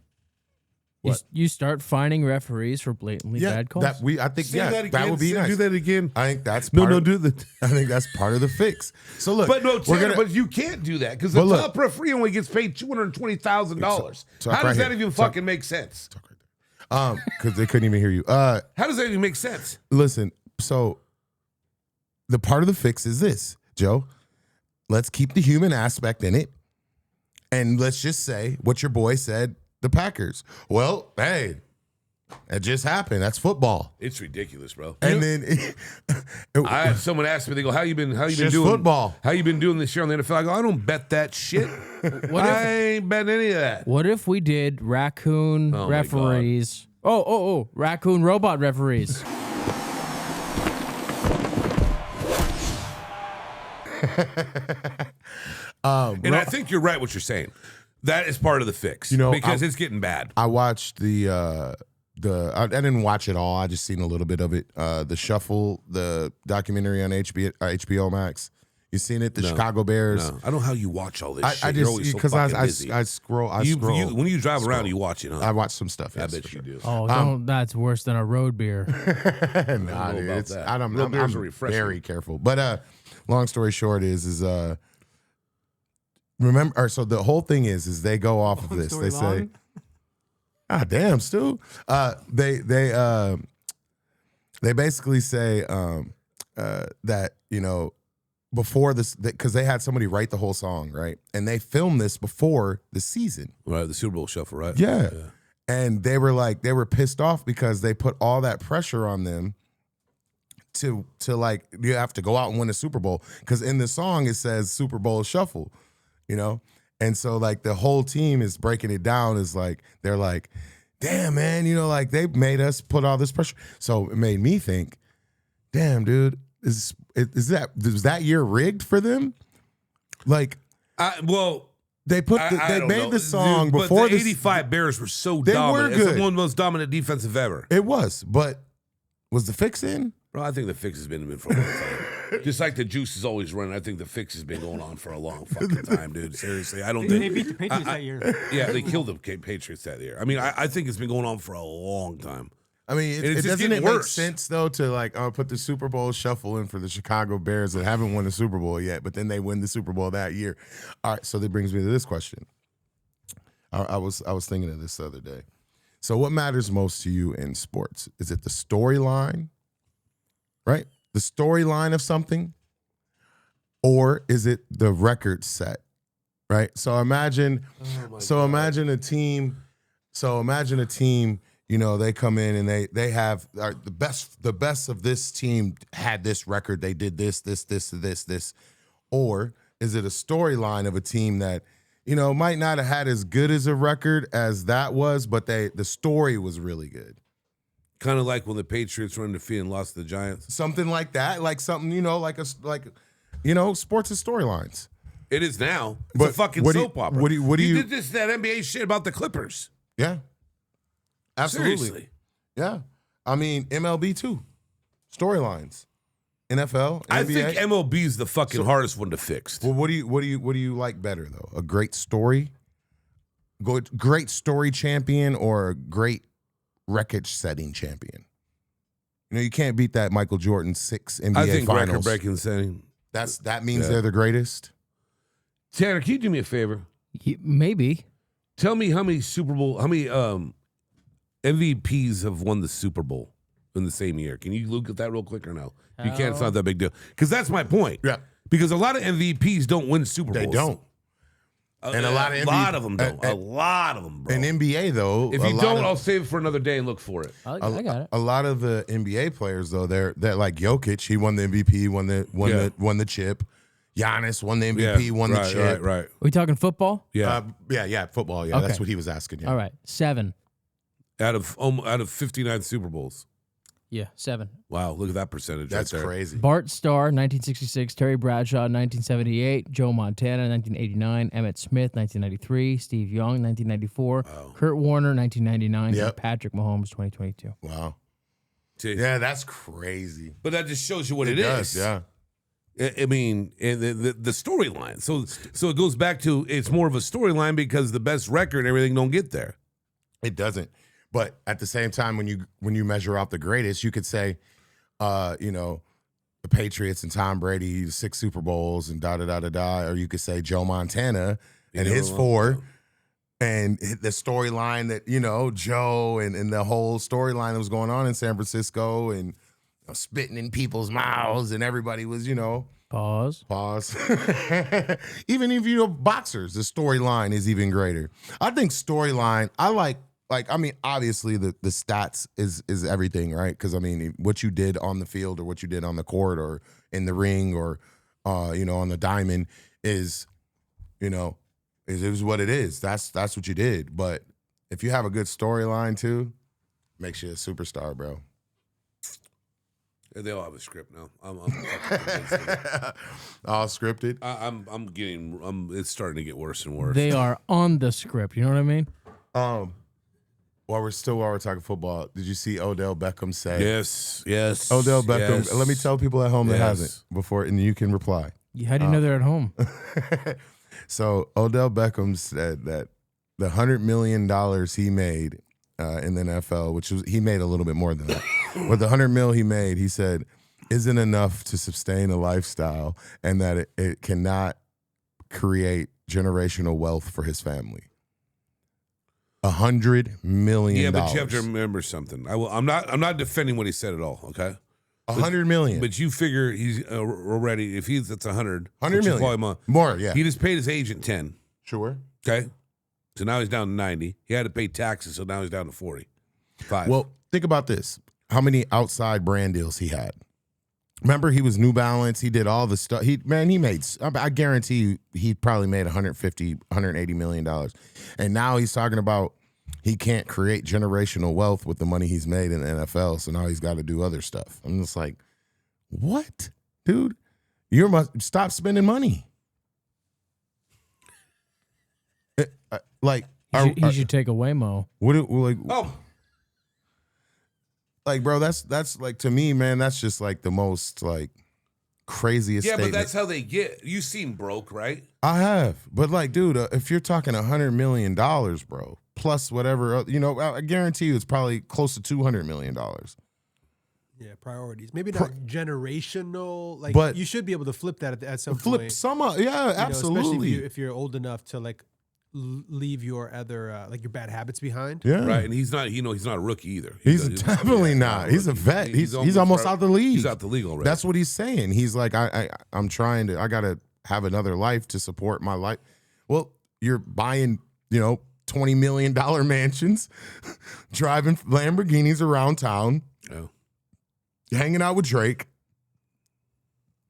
What? You start finding referees for blatantly bad calls. I think Say that again. that would be nice. Do that again. I think that's do that. I think that's part of the fix. So look, But no, Tanner, but you can't do that because the top referee only gets paid $220,000. How does that even fucking make sense? Because they couldn't even hear you. How does that even make sense? Listen, so the part of the fix is this, Joe. Let's keep the human aspect in it, and let's just say what your boy said. The Packers. Well, hey, it just happened. That's football. It's ridiculous, bro. And then I had someone ask me, they go, how you been doing football? How you been doing this year on the NFL? I go, I don't bet that shit. I ain't bet any of that. What if we did raccoon referees? Oh, raccoon robot referees. And I think you're right what you're saying. That is part of the fix, because it's getting bad. I watched I didn't watch it all. I just seen a little bit of it. The Shuffle, the documentary on HBO Max. You seen it? The Chicago Bears. No. I don't know how you watch all this shit. I just because I scroll. When you drive around, you watch it. Huh? I watch some stuff. I bet you do. Oh, that's worse than a road beer. Nah, dude, I'm very careful. But long story short is remember, or so the whole thing is they go off of this. They say, "Ah, damn, Stu." They basically say that before this, because they had somebody write the whole song, right, and they filmed this before the season, right? The Super Bowl Shuffle, right? Yeah. And they were pissed off because they put all that pressure on them to like you have to go out and win a Super Bowl, because in the song it says Super Bowl Shuffle. And so like the whole team is breaking it down is like, they're like, damn, man, like they made us put all this pressure. So it made me think, damn, dude, was that year rigged for them? Like, they made the song before the 85 Bears were so dominant. It's one of the most dominant defensive ever. It was, but was the fix in? Bro, I think the fix has been for a long time. Just like the juice is always running, I think the fix has been going on for a long fucking time, dude. Seriously, I don't think they beat the Patriots that year. Yeah, they killed the Patriots that year. I mean, I think it's been going on for a long time. I mean, it doesn't make sense though to like put the Super Bowl Shuffle in for the Chicago Bears that haven't won the Super Bowl yet, but then they win the Super Bowl that year. All right, so that brings me to this question. I was thinking of this the other day. So, what matters most to you in sports? Is it the storyline, right? The storyline of something, or is it the record set, right? So imagine a team. They come in and they have the best of this team had this record. They did this, or is it a storyline of a team that might not have had as good as a record as that was, but the story was really good. Kind of like when the Patriots were undefeated and lost to the Giants. Something like that, like something, sports is storylines. It is now. It's a fucking soap opera. You did that NBA shit about the Clippers. Yeah. Absolutely. Seriously. Yeah. I mean, MLB too. Storylines. NFL, NBA. I think MLB is the fucking hardest one to fix. Well, what do you like better though? A great story? Great story champion or a great record-setting champion? You can't beat that Michael Jordan 6 NBA I think finals. Record-breaking setting. That means they're the greatest. Tanner, can you do me a favor? Maybe. Tell me how many MVPs have won the Super Bowl in the same year. Can you look at that real quick or no? You can't. It's not that big deal. Because that's my point. Yeah. Because a lot of MVPs don't win Super Bowls. They don't. And a lot of them don't. A lot of them, bro. In NBA, though. If you don't, I'll save it for another day and look for it. I got it. A lot of the NBA players, though, they're like Jokic. He won the MVP, won the chip. Giannis won the MVP, won the chip. Right. Are we talking football? Yeah. Football. Yeah, Okay. that's what he was asking. Yeah. All right, 7. Out of 59 Super Bowls. Yeah, 7. Wow, look at that percentage. That's right there. crazy. Bart Starr, 1966. Terry Bradshaw, 1978. Joe Montana, 1989. Emmett Smith, 1993. Steve Young, 1994. Wow. Kurt Warner, 1999. Yep. And Patrick Mahomes, 2022. Wow. See? Yeah, that's crazy. But that just shows you what it does, is. yeah. I mean, and the storyline. So it goes back to it's more of a storyline because the best record and everything don't get there. It doesn't. But at the same time, when you measure out the greatest, you could say, the Patriots and Tom Brady, 6 Super Bowls and da-da-da-da-da. Or you could say Joe Montana and his 4. And the storyline that, Joe and the whole storyline that was going on in San Francisco and spitting in people's mouths and everybody was, Pause. Even if boxers, the storyline is even greater. I think storyline, obviously the stats is everything, right? Because what you did on the field or what you did on the court or in the ring or on the diamond is what it is. That's what you did. But if you have a good storyline too, makes you a superstar, bro. They all have a script now. I'm all scripted. It's starting to get worse and worse. They are on the script. You know what I mean? While we're talking football, did you see Odell Beckham say? Yes. Odell Beckham. Yes. Let me tell people at home that hasn't before, and you can reply. How do you know they're at home? So Odell Beckham said that the $100 million he made in the NFL, which was he made a little bit more than that, but the $100 million he made, he said, isn't enough to sustain a lifestyle, and that it cannot create generational wealth for his family. $100 million. Yeah, but you have to remember something. I'm not defending what he said at all. Okay, $100 million. But you figure he's already that's 100 million more. Yeah, he just paid his agent 10. Sure. Okay, so now he's down to 90. He had to pay taxes, so now he's down to 45. Well, think about this: how many outside brand deals he had? Remember, he was New Balance. He did all the stuff. He made. I guarantee you, he probably made $180 million. And now he's talking about he can't create generational wealth with the money he's made in the NFL. So now he's got to do other stuff. I'm just like, what, dude? You must stop spending money. He should take a Waymo. Like, bro, that's like, to me, man, that's just like the most like craziest statement. But that's how they get. You seem broke, right? I have, but like, dude, if you're talking $100 million, bro, plus whatever, I guarantee you it's probably close to $200 million. Yeah, priorities. Maybe not generational. Like, but you should be able to flip that at some point. Flip some up, yeah, absolutely. Especially if you're old enough to like leave your other like your bad habits behind. Yeah, right. And he's not. He's not a rookie either. He's definitely not. He's a vet. He's almost out the league. He's out the league already. That's what he's saying. He's like, I'm trying to. I gotta have another life to support my life. Well, you're buying, $20 million mansions, driving Lamborghinis around town, hanging out with Drake.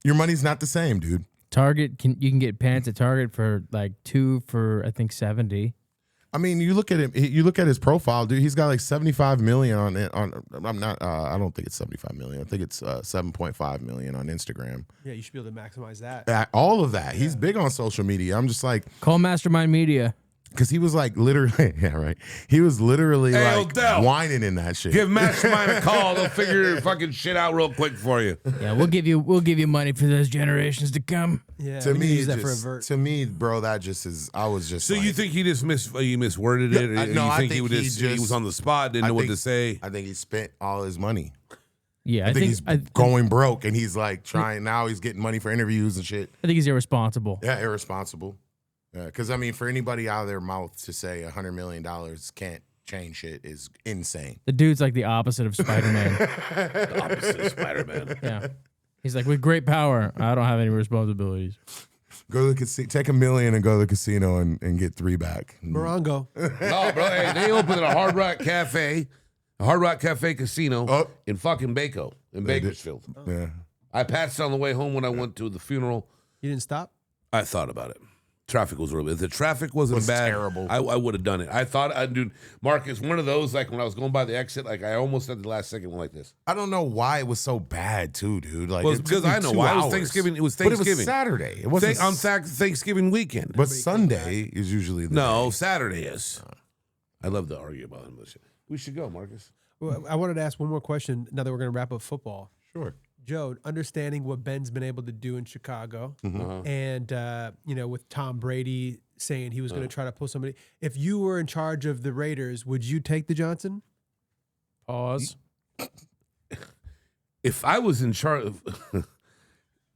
Your money's not the same, dude. Target you can get pants at Target for like 2 for I think 70. I mean, you look at him. You look at his profile, dude. He's got like 75 million on it. I don't think it's 75 million. I think it's 7.5 million on Instagram. Yeah, you should be able to maximize that. All of that. Yeah. He's big on social media. I'm just like, call Mastermind Media. Because he was like literally, yeah, right. He was literally like Odell, whining in that shit. Give Mastermind a call. They'll figure your fucking shit out real quick for you. Yeah, we'll give you money for those generations to come. Yeah, to me, bro, that just is. I was just. So you think he just misworded it? Or no, you I think he was on the spot, didn't know what to say. I think he spent all his money. Yeah, I think he's going broke, and he's like trying. Now he's getting money for interviews and shit. I think he's irresponsible. Yeah, irresponsible. Yeah, because I mean, for anybody out of their mouth to say $100 million can't change shit is insane. The dude's like the opposite of Spider-Man. The opposite of Spider-Man. Yeah. He's like, with great power, I don't have any responsibilities. Go to the casino, take $1 million and go to the casino and get 3 back. Morongo. No, bro. Hey, they opened a Hard Rock Cafe Casino in fucking Bakersfield. Yeah. I passed it on the way home when I went to the funeral. You didn't stop? I thought about it. Traffic was real. If the traffic wasn't bad, terrible. I would have done it. I thought I'd do. Mark, it's one of those, like when I was going by the exit, like I almost at the last second went like this. I don't know why it was so bad too, dude. Like, Well, it it's took because me I know 2 why. It was hours. Thanksgiving. It was But Thanksgiving. it was Saturday. It wasn't on Thanksgiving weekend. But Sunday is usually the No, day. Saturday is. I love to argue about it. We should go, Marcus. Well, I wanted to ask one more question now that we're going to wrap up football. Sure. Joe, understanding what Ben's been able to do in Chicago and, with Tom Brady saying he was going to try to pull somebody. If you were in charge of the Raiders, would you take the Johnson? Pause. If I was in charge of,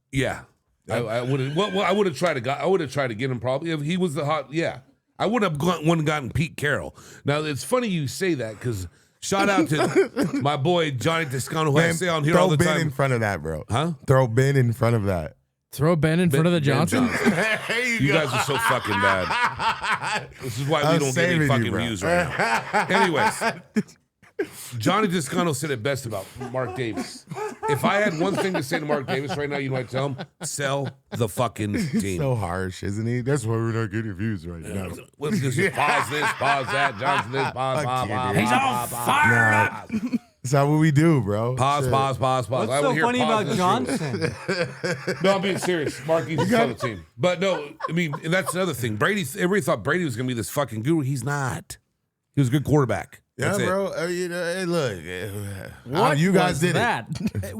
yeah, I would have. Well, I would have tried to. I would have tried to get him probably if he was the hot. Yeah, I would have gotten Pete Carroll. Now it's funny you say that because shout out to my boy Johnny Toscano who I say on here all the Throw Ben time. in front of that, bro. Huh? Throw Ben in front of that. Throw Ben in front of the Johnson? You guys are so fucking bad. This is why we don't get any fucking views right now. Anyways, Johnny Toscano said it best about Mark Davis. If I had one thing to say to Mark Davis right now, you know what I'd tell him? Sell the fucking team. So harsh, isn't he? That's why we're not getting views right now. Let's just pause this, pause that, Johnson this, pause, He's all fired up. That's not what we do, bro. Pause. What's I so would hear funny pause about this Johnson? No, I'm being serious. Mark needs to sell the team. But no, I mean, and that's another thing. Everybody thought Brady was going to be this fucking guru. He's not. He was a good quarterback. Yeah, That's bro. Hey, look. What you guys was did that?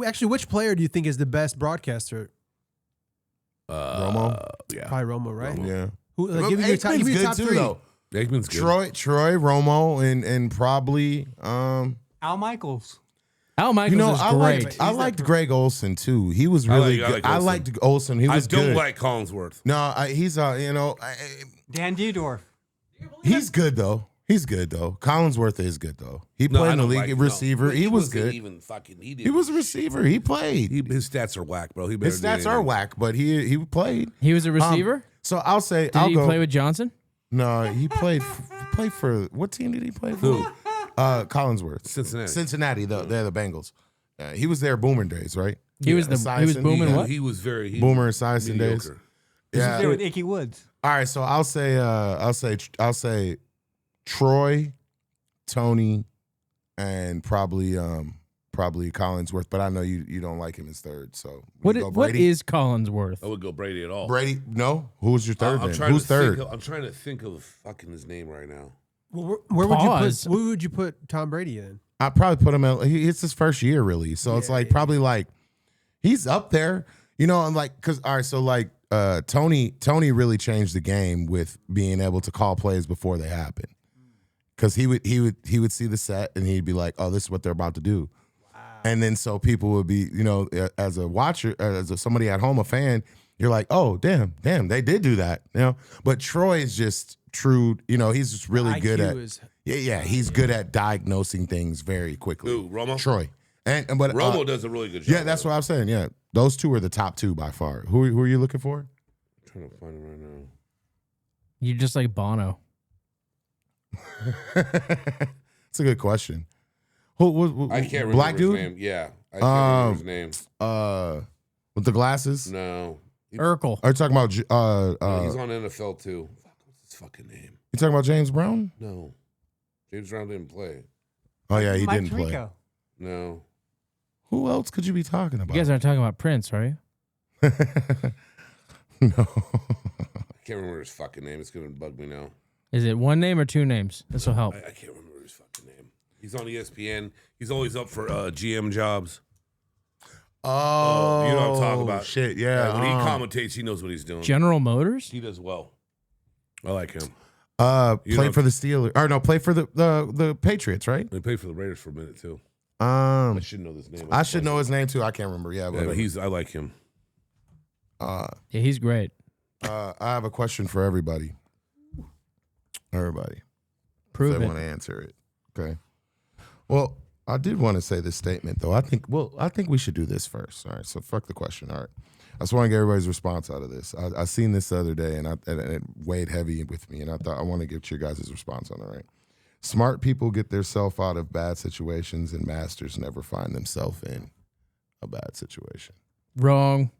Actually, which player do you think is the best broadcaster? Romo? Yeah. Probably Romo, right? Yeah. Who, give me your top, give me your top three. though. Aikman's good. Troy, Romo, and probably Al Michaels. Al Michaels is great. I liked Greg Olson too. He was really good. I liked Olson. He was I don't good. like Collinsworth. No, he's Dan Dierdorf. he's good though. He's good though. Collinsworth is good though. He played in the league receiver. He was good. Even fucking He was a receiver. He played. His stats are whack, bro. His stats are whack, but he played. He was a receiver? So I'll say Did he play with Johnson? No, he played for what team did he play for? Who? Collinsworth. Cincinnati. They're the Bengals. He was there Boomer days, right? He was booming what? He was very Boomer Esiason days. Yeah, there with Icky Woods. All right, so I'll say Troy, Tony, and probably Collinsworth, but I know you don't like him as third. So what is Collinsworth? I would go Brady at all. Brady? No. Who's your third? Who's third? I'm trying to think of fucking his name right now. Well, where would you put Tom Brady in? I'd probably put him at. It's his first year, really. So it's like probably like he's up there. I'm like because all right. So like Tony really changed the game with being able to call plays before they happen. Because he would see the set and he'd be like, oh, this is what they're about to do. Wow. And then so people would be, as a watcher, somebody at home, a fan, you're like, oh, damn, they did do that. But Troy is just true. He's just really good at. He's good at diagnosing things very quickly. Who, Romo? Troy. But Romo does a really good job. Yeah, that's what I'm saying. Yeah, those two are the top two by far. Who are you looking for? I'm trying to find him right now. You're just like Bono. It's a good question. Who I can't remember black his dude? name. Yeah, I can't remember his name. With the glasses? No. Urkel. Are you talking about? No, he's on NFL too. What's his fucking name? You talking about James Brown? No, James Brown didn't play. Oh yeah, he Mike didn't play. Tirico. No. Who else could you be talking about? You guys aren't talking about Prince, are you? No. I can't remember his fucking name. It's gonna bug me now. Is it one name or two names? This will help. I can't remember his fucking name. He's on ESPN. He's always up for GM jobs. Oh, you know what I'm talking about? Shit, yeah. When he commentates, he knows what he's doing. General Motors? He does well. I like him. Played for the Steelers. Or no, played for the Patriots, right? He played for the Raiders for a minute too. I should know his name. I should know his name too. I can't remember. Yeah, but I like him. Yeah, he's great. I have a question for everybody. Prove it. They want to answer it. Okay. Well, I did want to say this statement though. I think we should do this first. All right. So fuck the question. All right. I just want to get everybody's response out of this. I seen this the other day and it weighed heavy with me, and I thought I want to get your guys' response on it. Right. Smart people get themselves out of bad situations, and masters never find themselves in a bad situation. Wrong.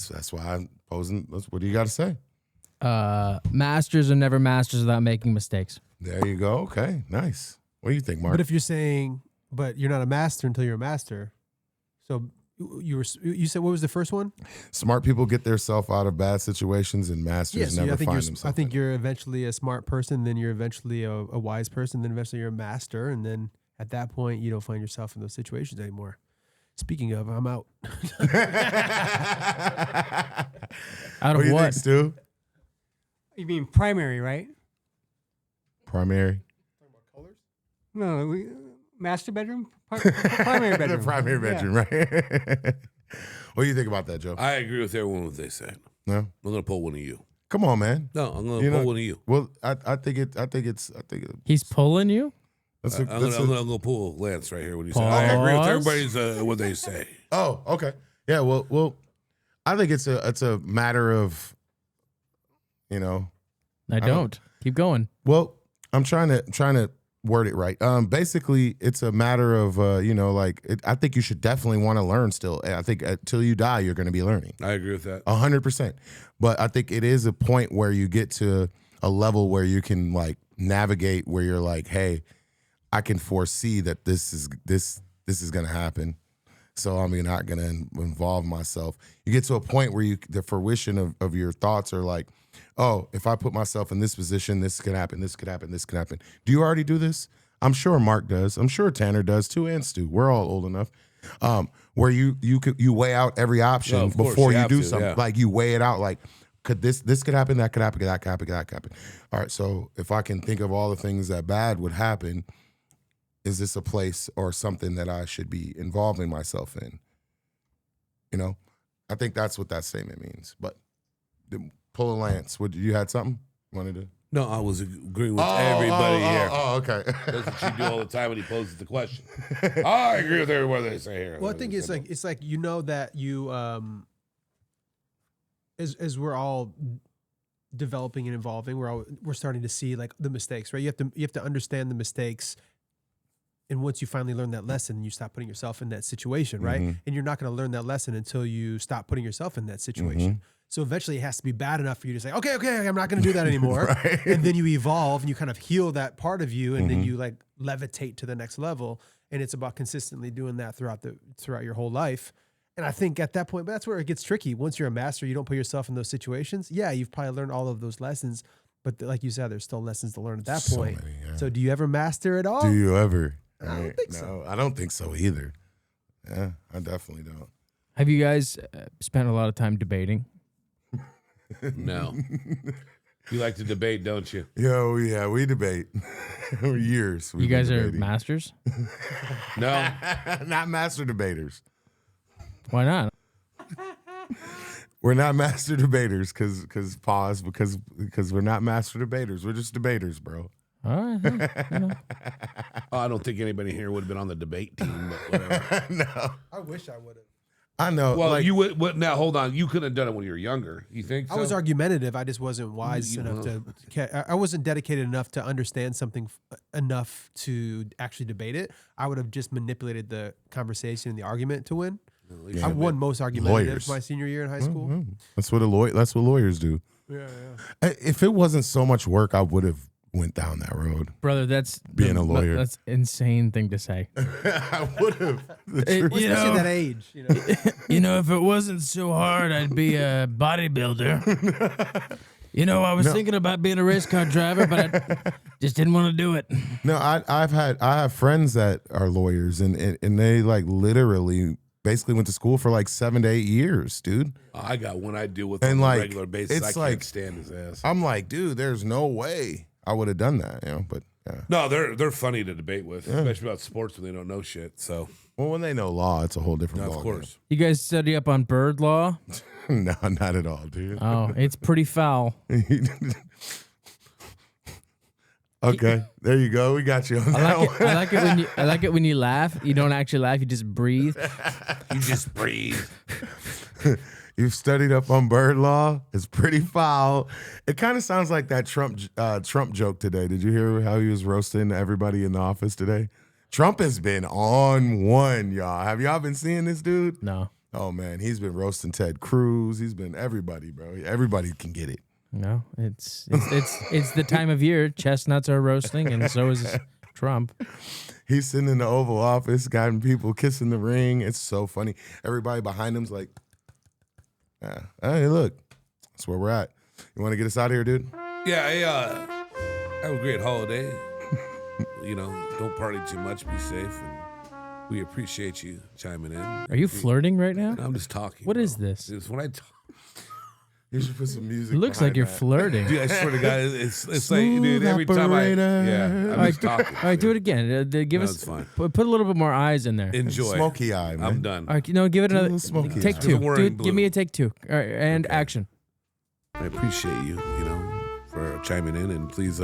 That's why I'm posing. What do you got to say? Masters are never masters without making mistakes. There you go. Okay, nice. What do you think, Mark? But if you're saying, but you're not a master until you're a master, so you said what was the first one? Smart people get themselves out of bad situations, and masters never find themselves. I think you're eventually a smart person, then you're eventually a wise person, then eventually you're a master, and then at that point you don't find yourself in those situations anymore. Speaking of, I'm out. Out of what? Do you what? think, Stu? You mean primary, right? Primary. No, master bedroom, primary bedroom. The primary bedroom, right? What do you think about that, Joe? I agree with everyone what they said. No, I'm gonna pull one of you. come on, man. No, I'm gonna pull one of you. Well, I think He's pulling you? I'm gonna pull Lance right here when you say. I agree with everybody's what they say. Oh, okay. Yeah. Well, I think it's a matter of, I don't. Keep going. Well, I'm trying to word it right. Basically, it's a matter of, I think you should definitely want to learn still. I think until you die, you're going to be learning. I agree with that. 100%. But I think it is a point where you get to a level where you can like navigate, where you're like, hey, I can foresee that this is going to happen. So I'm not going to involve myself. You get to a point where the fruition of your thoughts are like, oh, if I put myself in this position, this could happen, this could happen, this could happen. Do you already do this? I'm sure Mark does. I'm sure Tanner does too, and Stu. We're all old enough. Where you weigh out every option before you do something. Yeah. Like you weigh it out. Like, could this could happen, that could happen, that could happen, that could happen. All right. So if I can think of all the things that bad would happen, is this a place or something that I should be involving myself in? I think that's what that statement means. But pull a Lance. You had something you wanted to? No, I was agreeing with everybody here. Oh, okay. That's what you do all the time when he poses the question. I agree with everyone they say here. Well, I think it's like that you as we're all developing and evolving, we're starting to see like the mistakes, right? You have to understand the mistakes. And once you finally learn that lesson, you stop putting yourself in that situation, right? Mm-hmm. And you're not going to learn that lesson until you stop putting yourself in that situation. Mm-hmm. So eventually it has to be bad enough for you to say, okay, I'm not going to do that anymore. Right. And then you evolve and you kind of heal that part of you, and Mm-hmm. then you like levitate to the next level. And it's about consistently doing that throughout your whole life. And I think at that point, but that's where it gets tricky. Once you're a master, you don't put yourself in those situations. Yeah, you've probably learned all of those lessons, but like you said, there's still lessons to learn at that point. Many, yeah. So do you ever master it all? Do you ever? I don't think so. I don't think so either. Yeah, I definitely don't. Have you guys spent a lot of time debating? No. You like to debate, don't you? Yo, yeah, we debate. For years. You guys are masters? No. Not master debaters. Why not? We're not master debaters because we're not master debaters. We're just debaters, bro. All right. I don't think anybody here would have been on the debate team, but whatever. No. I wish I would have. I know. Well, you would. Now, hold on. You couldn't have done it when you were younger. You think so? I was argumentative. I just wasn't wise enough to. I wasn't dedicated enough to understand something enough to actually debate it. I would have just manipulated the conversation and the argument to win. Yeah. I won most argumentative Lawyers. my senior year in high school. Mm-hmm. That's what lawyers do. Yeah. If it wasn't so much work, I would have went down that road. Brother, that's being a lawyer. That's an insane thing to say. I would have. Especially that age, if it wasn't so hard, I'd be a bodybuilder. I was thinking about being a race car driver, but I just didn't want to do it. No, I have friends that are lawyers, and they like literally basically went to school for like 7 to 8 years, dude. I got one I deal with and on like, a regular basis. It's I can't stand his ass. I'm like, dude, there's no way I would have done that, but yeah. No, they're funny to debate with, especially about sports when they don't know shit. So, well, when they know law, it's a whole different ballgame. Of course. You guys study up on bird law? No, not at all, dude. Oh, it's pretty foul. Okay, there you go. We got you on that one. I like it when you laugh. You don't actually laugh. You just breathe. You just breathe. You've studied up on bird law. It's pretty foul. It kind of sounds like that Trump joke today. Did you hear how he was roasting everybody in the office today? Trump has been on one, y'all. Have y'all been seeing this dude? No. Oh, man. He's been roasting Ted Cruz. He's been everybody, bro. Everybody can get it. No, it's the time of year. Chestnuts are roasting, and so is Trump. He's sitting in the Oval Office, got people kissing the ring. It's so funny. Everybody behind him's like, hey, look, that's where we're at. You want to get us out of here, dude? Yeah, have a great holiday. Don't party too much. Be safe, and we appreciate you chiming in. Are you flirting right now? I'm just talking. What is this? It's when I talk. You should put some music. It looks like you're flirting. Dude, I swear to God, it's like, dude, every time I'm just talking. All right, do it again. Give us. It's fine. Put a little bit more eyes in there. Enjoy. Smoky eye, man. I'm done. All right, give it another. Smoky Take eye. two. Give me a take two. All right, and action. I appreciate you, for chiming in, and please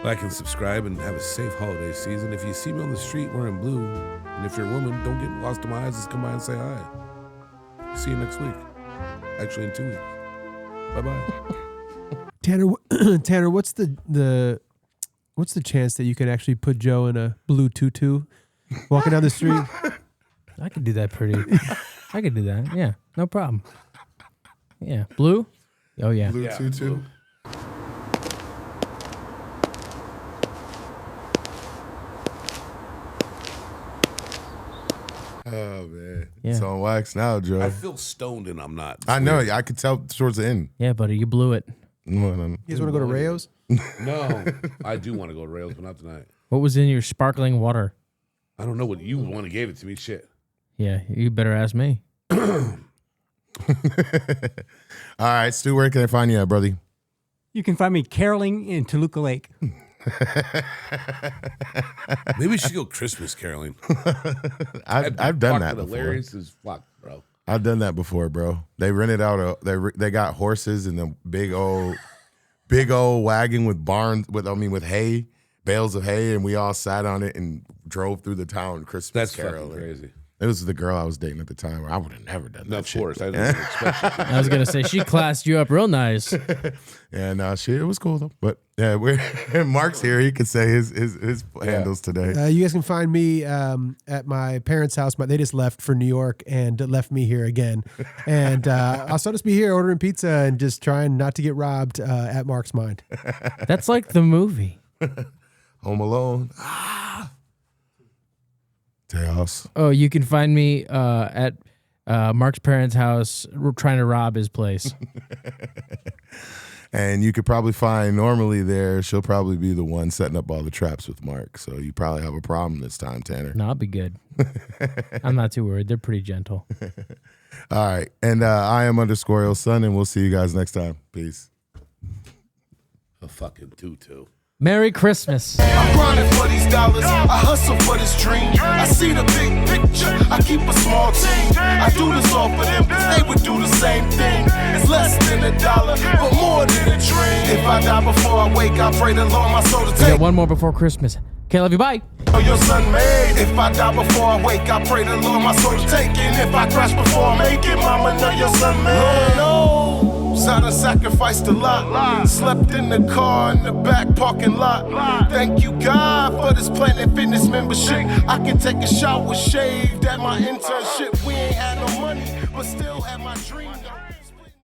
like and subscribe, and have a safe holiday season. If you see me on the street wearing blue, and if you're a woman, don't get lost in my eyes. Just come by and say hi. See you next week. Actually, in 2 weeks. Bye-bye. Tanner, what's the chance that you can actually put Joe in a blue tutu walking down the street? I could do that I could do that. Yeah, no problem. Yeah, blue. Oh yeah, blue tutu. Blue. Oh man, it's on wax now, Joe. I feel stoned and I'm not. I know. I could tell towards the end. Yeah, buddy, you blew it. You guys want to go to Rayo's? No, I do want to go to Rayo's, but not tonight. What was in your sparkling water? I don't know what you want to give it to me. Shit. Yeah, you better ask me. All right, Stu, where can I find you at, brother? You can find me caroling in Toluca Lake. Maybe we should go Christmas caroling. I've done that before. Hilarious as fuck, bro. I've done that before, bro. They rented out they got horses and the big old wagon with with hay, bales of hay, and we all sat on it and drove through the town Christmas caroling. Fucking crazy. It was the girl I was dating at the time. I would have never done that. No, of course, I didn't expect you to. I was gonna say she classed you up real nice. And it was cool though. But yeah, Mark's here. He could say his handles today. You guys can find me at my parents' house. They just left for New York and left me here again. And I'll still just be here ordering pizza and just trying not to get robbed at Mark's Mind. That's like the movie Home Alone. Chaos. Oh, you can find me at Mark's parents' house trying to rob his place. And you could probably find normally there, she'll probably be the one setting up all the traps with Mark. So you probably have a problem this time, Tanner. No, I'll be good. I'm not too worried. They're pretty gentle. All right. And I am _son, and we'll see you guys next time. Peace. A fucking tutu. Merry Christmas. I'm grinding for these dollars, I hustle for this dream. I see the big picture, I keep a small team. I do this all for them, cause they would do the same thing. It's less than $1, but more than a dream. If I die before I wake, I pray the Lord my soul to take. We got one more before Christmas. Okay, love you, bye. Your son made. If I die before I wake, I pray the Lord my soul to take. And if I crash before I make it, mama know your son made. No. I done sacrificed a lot. Slept in the car in the back parking lot. Thank you, God, for this Planet Fitness membership. I can take a shower shaved at my internship. We ain't had no money, but still had my dream.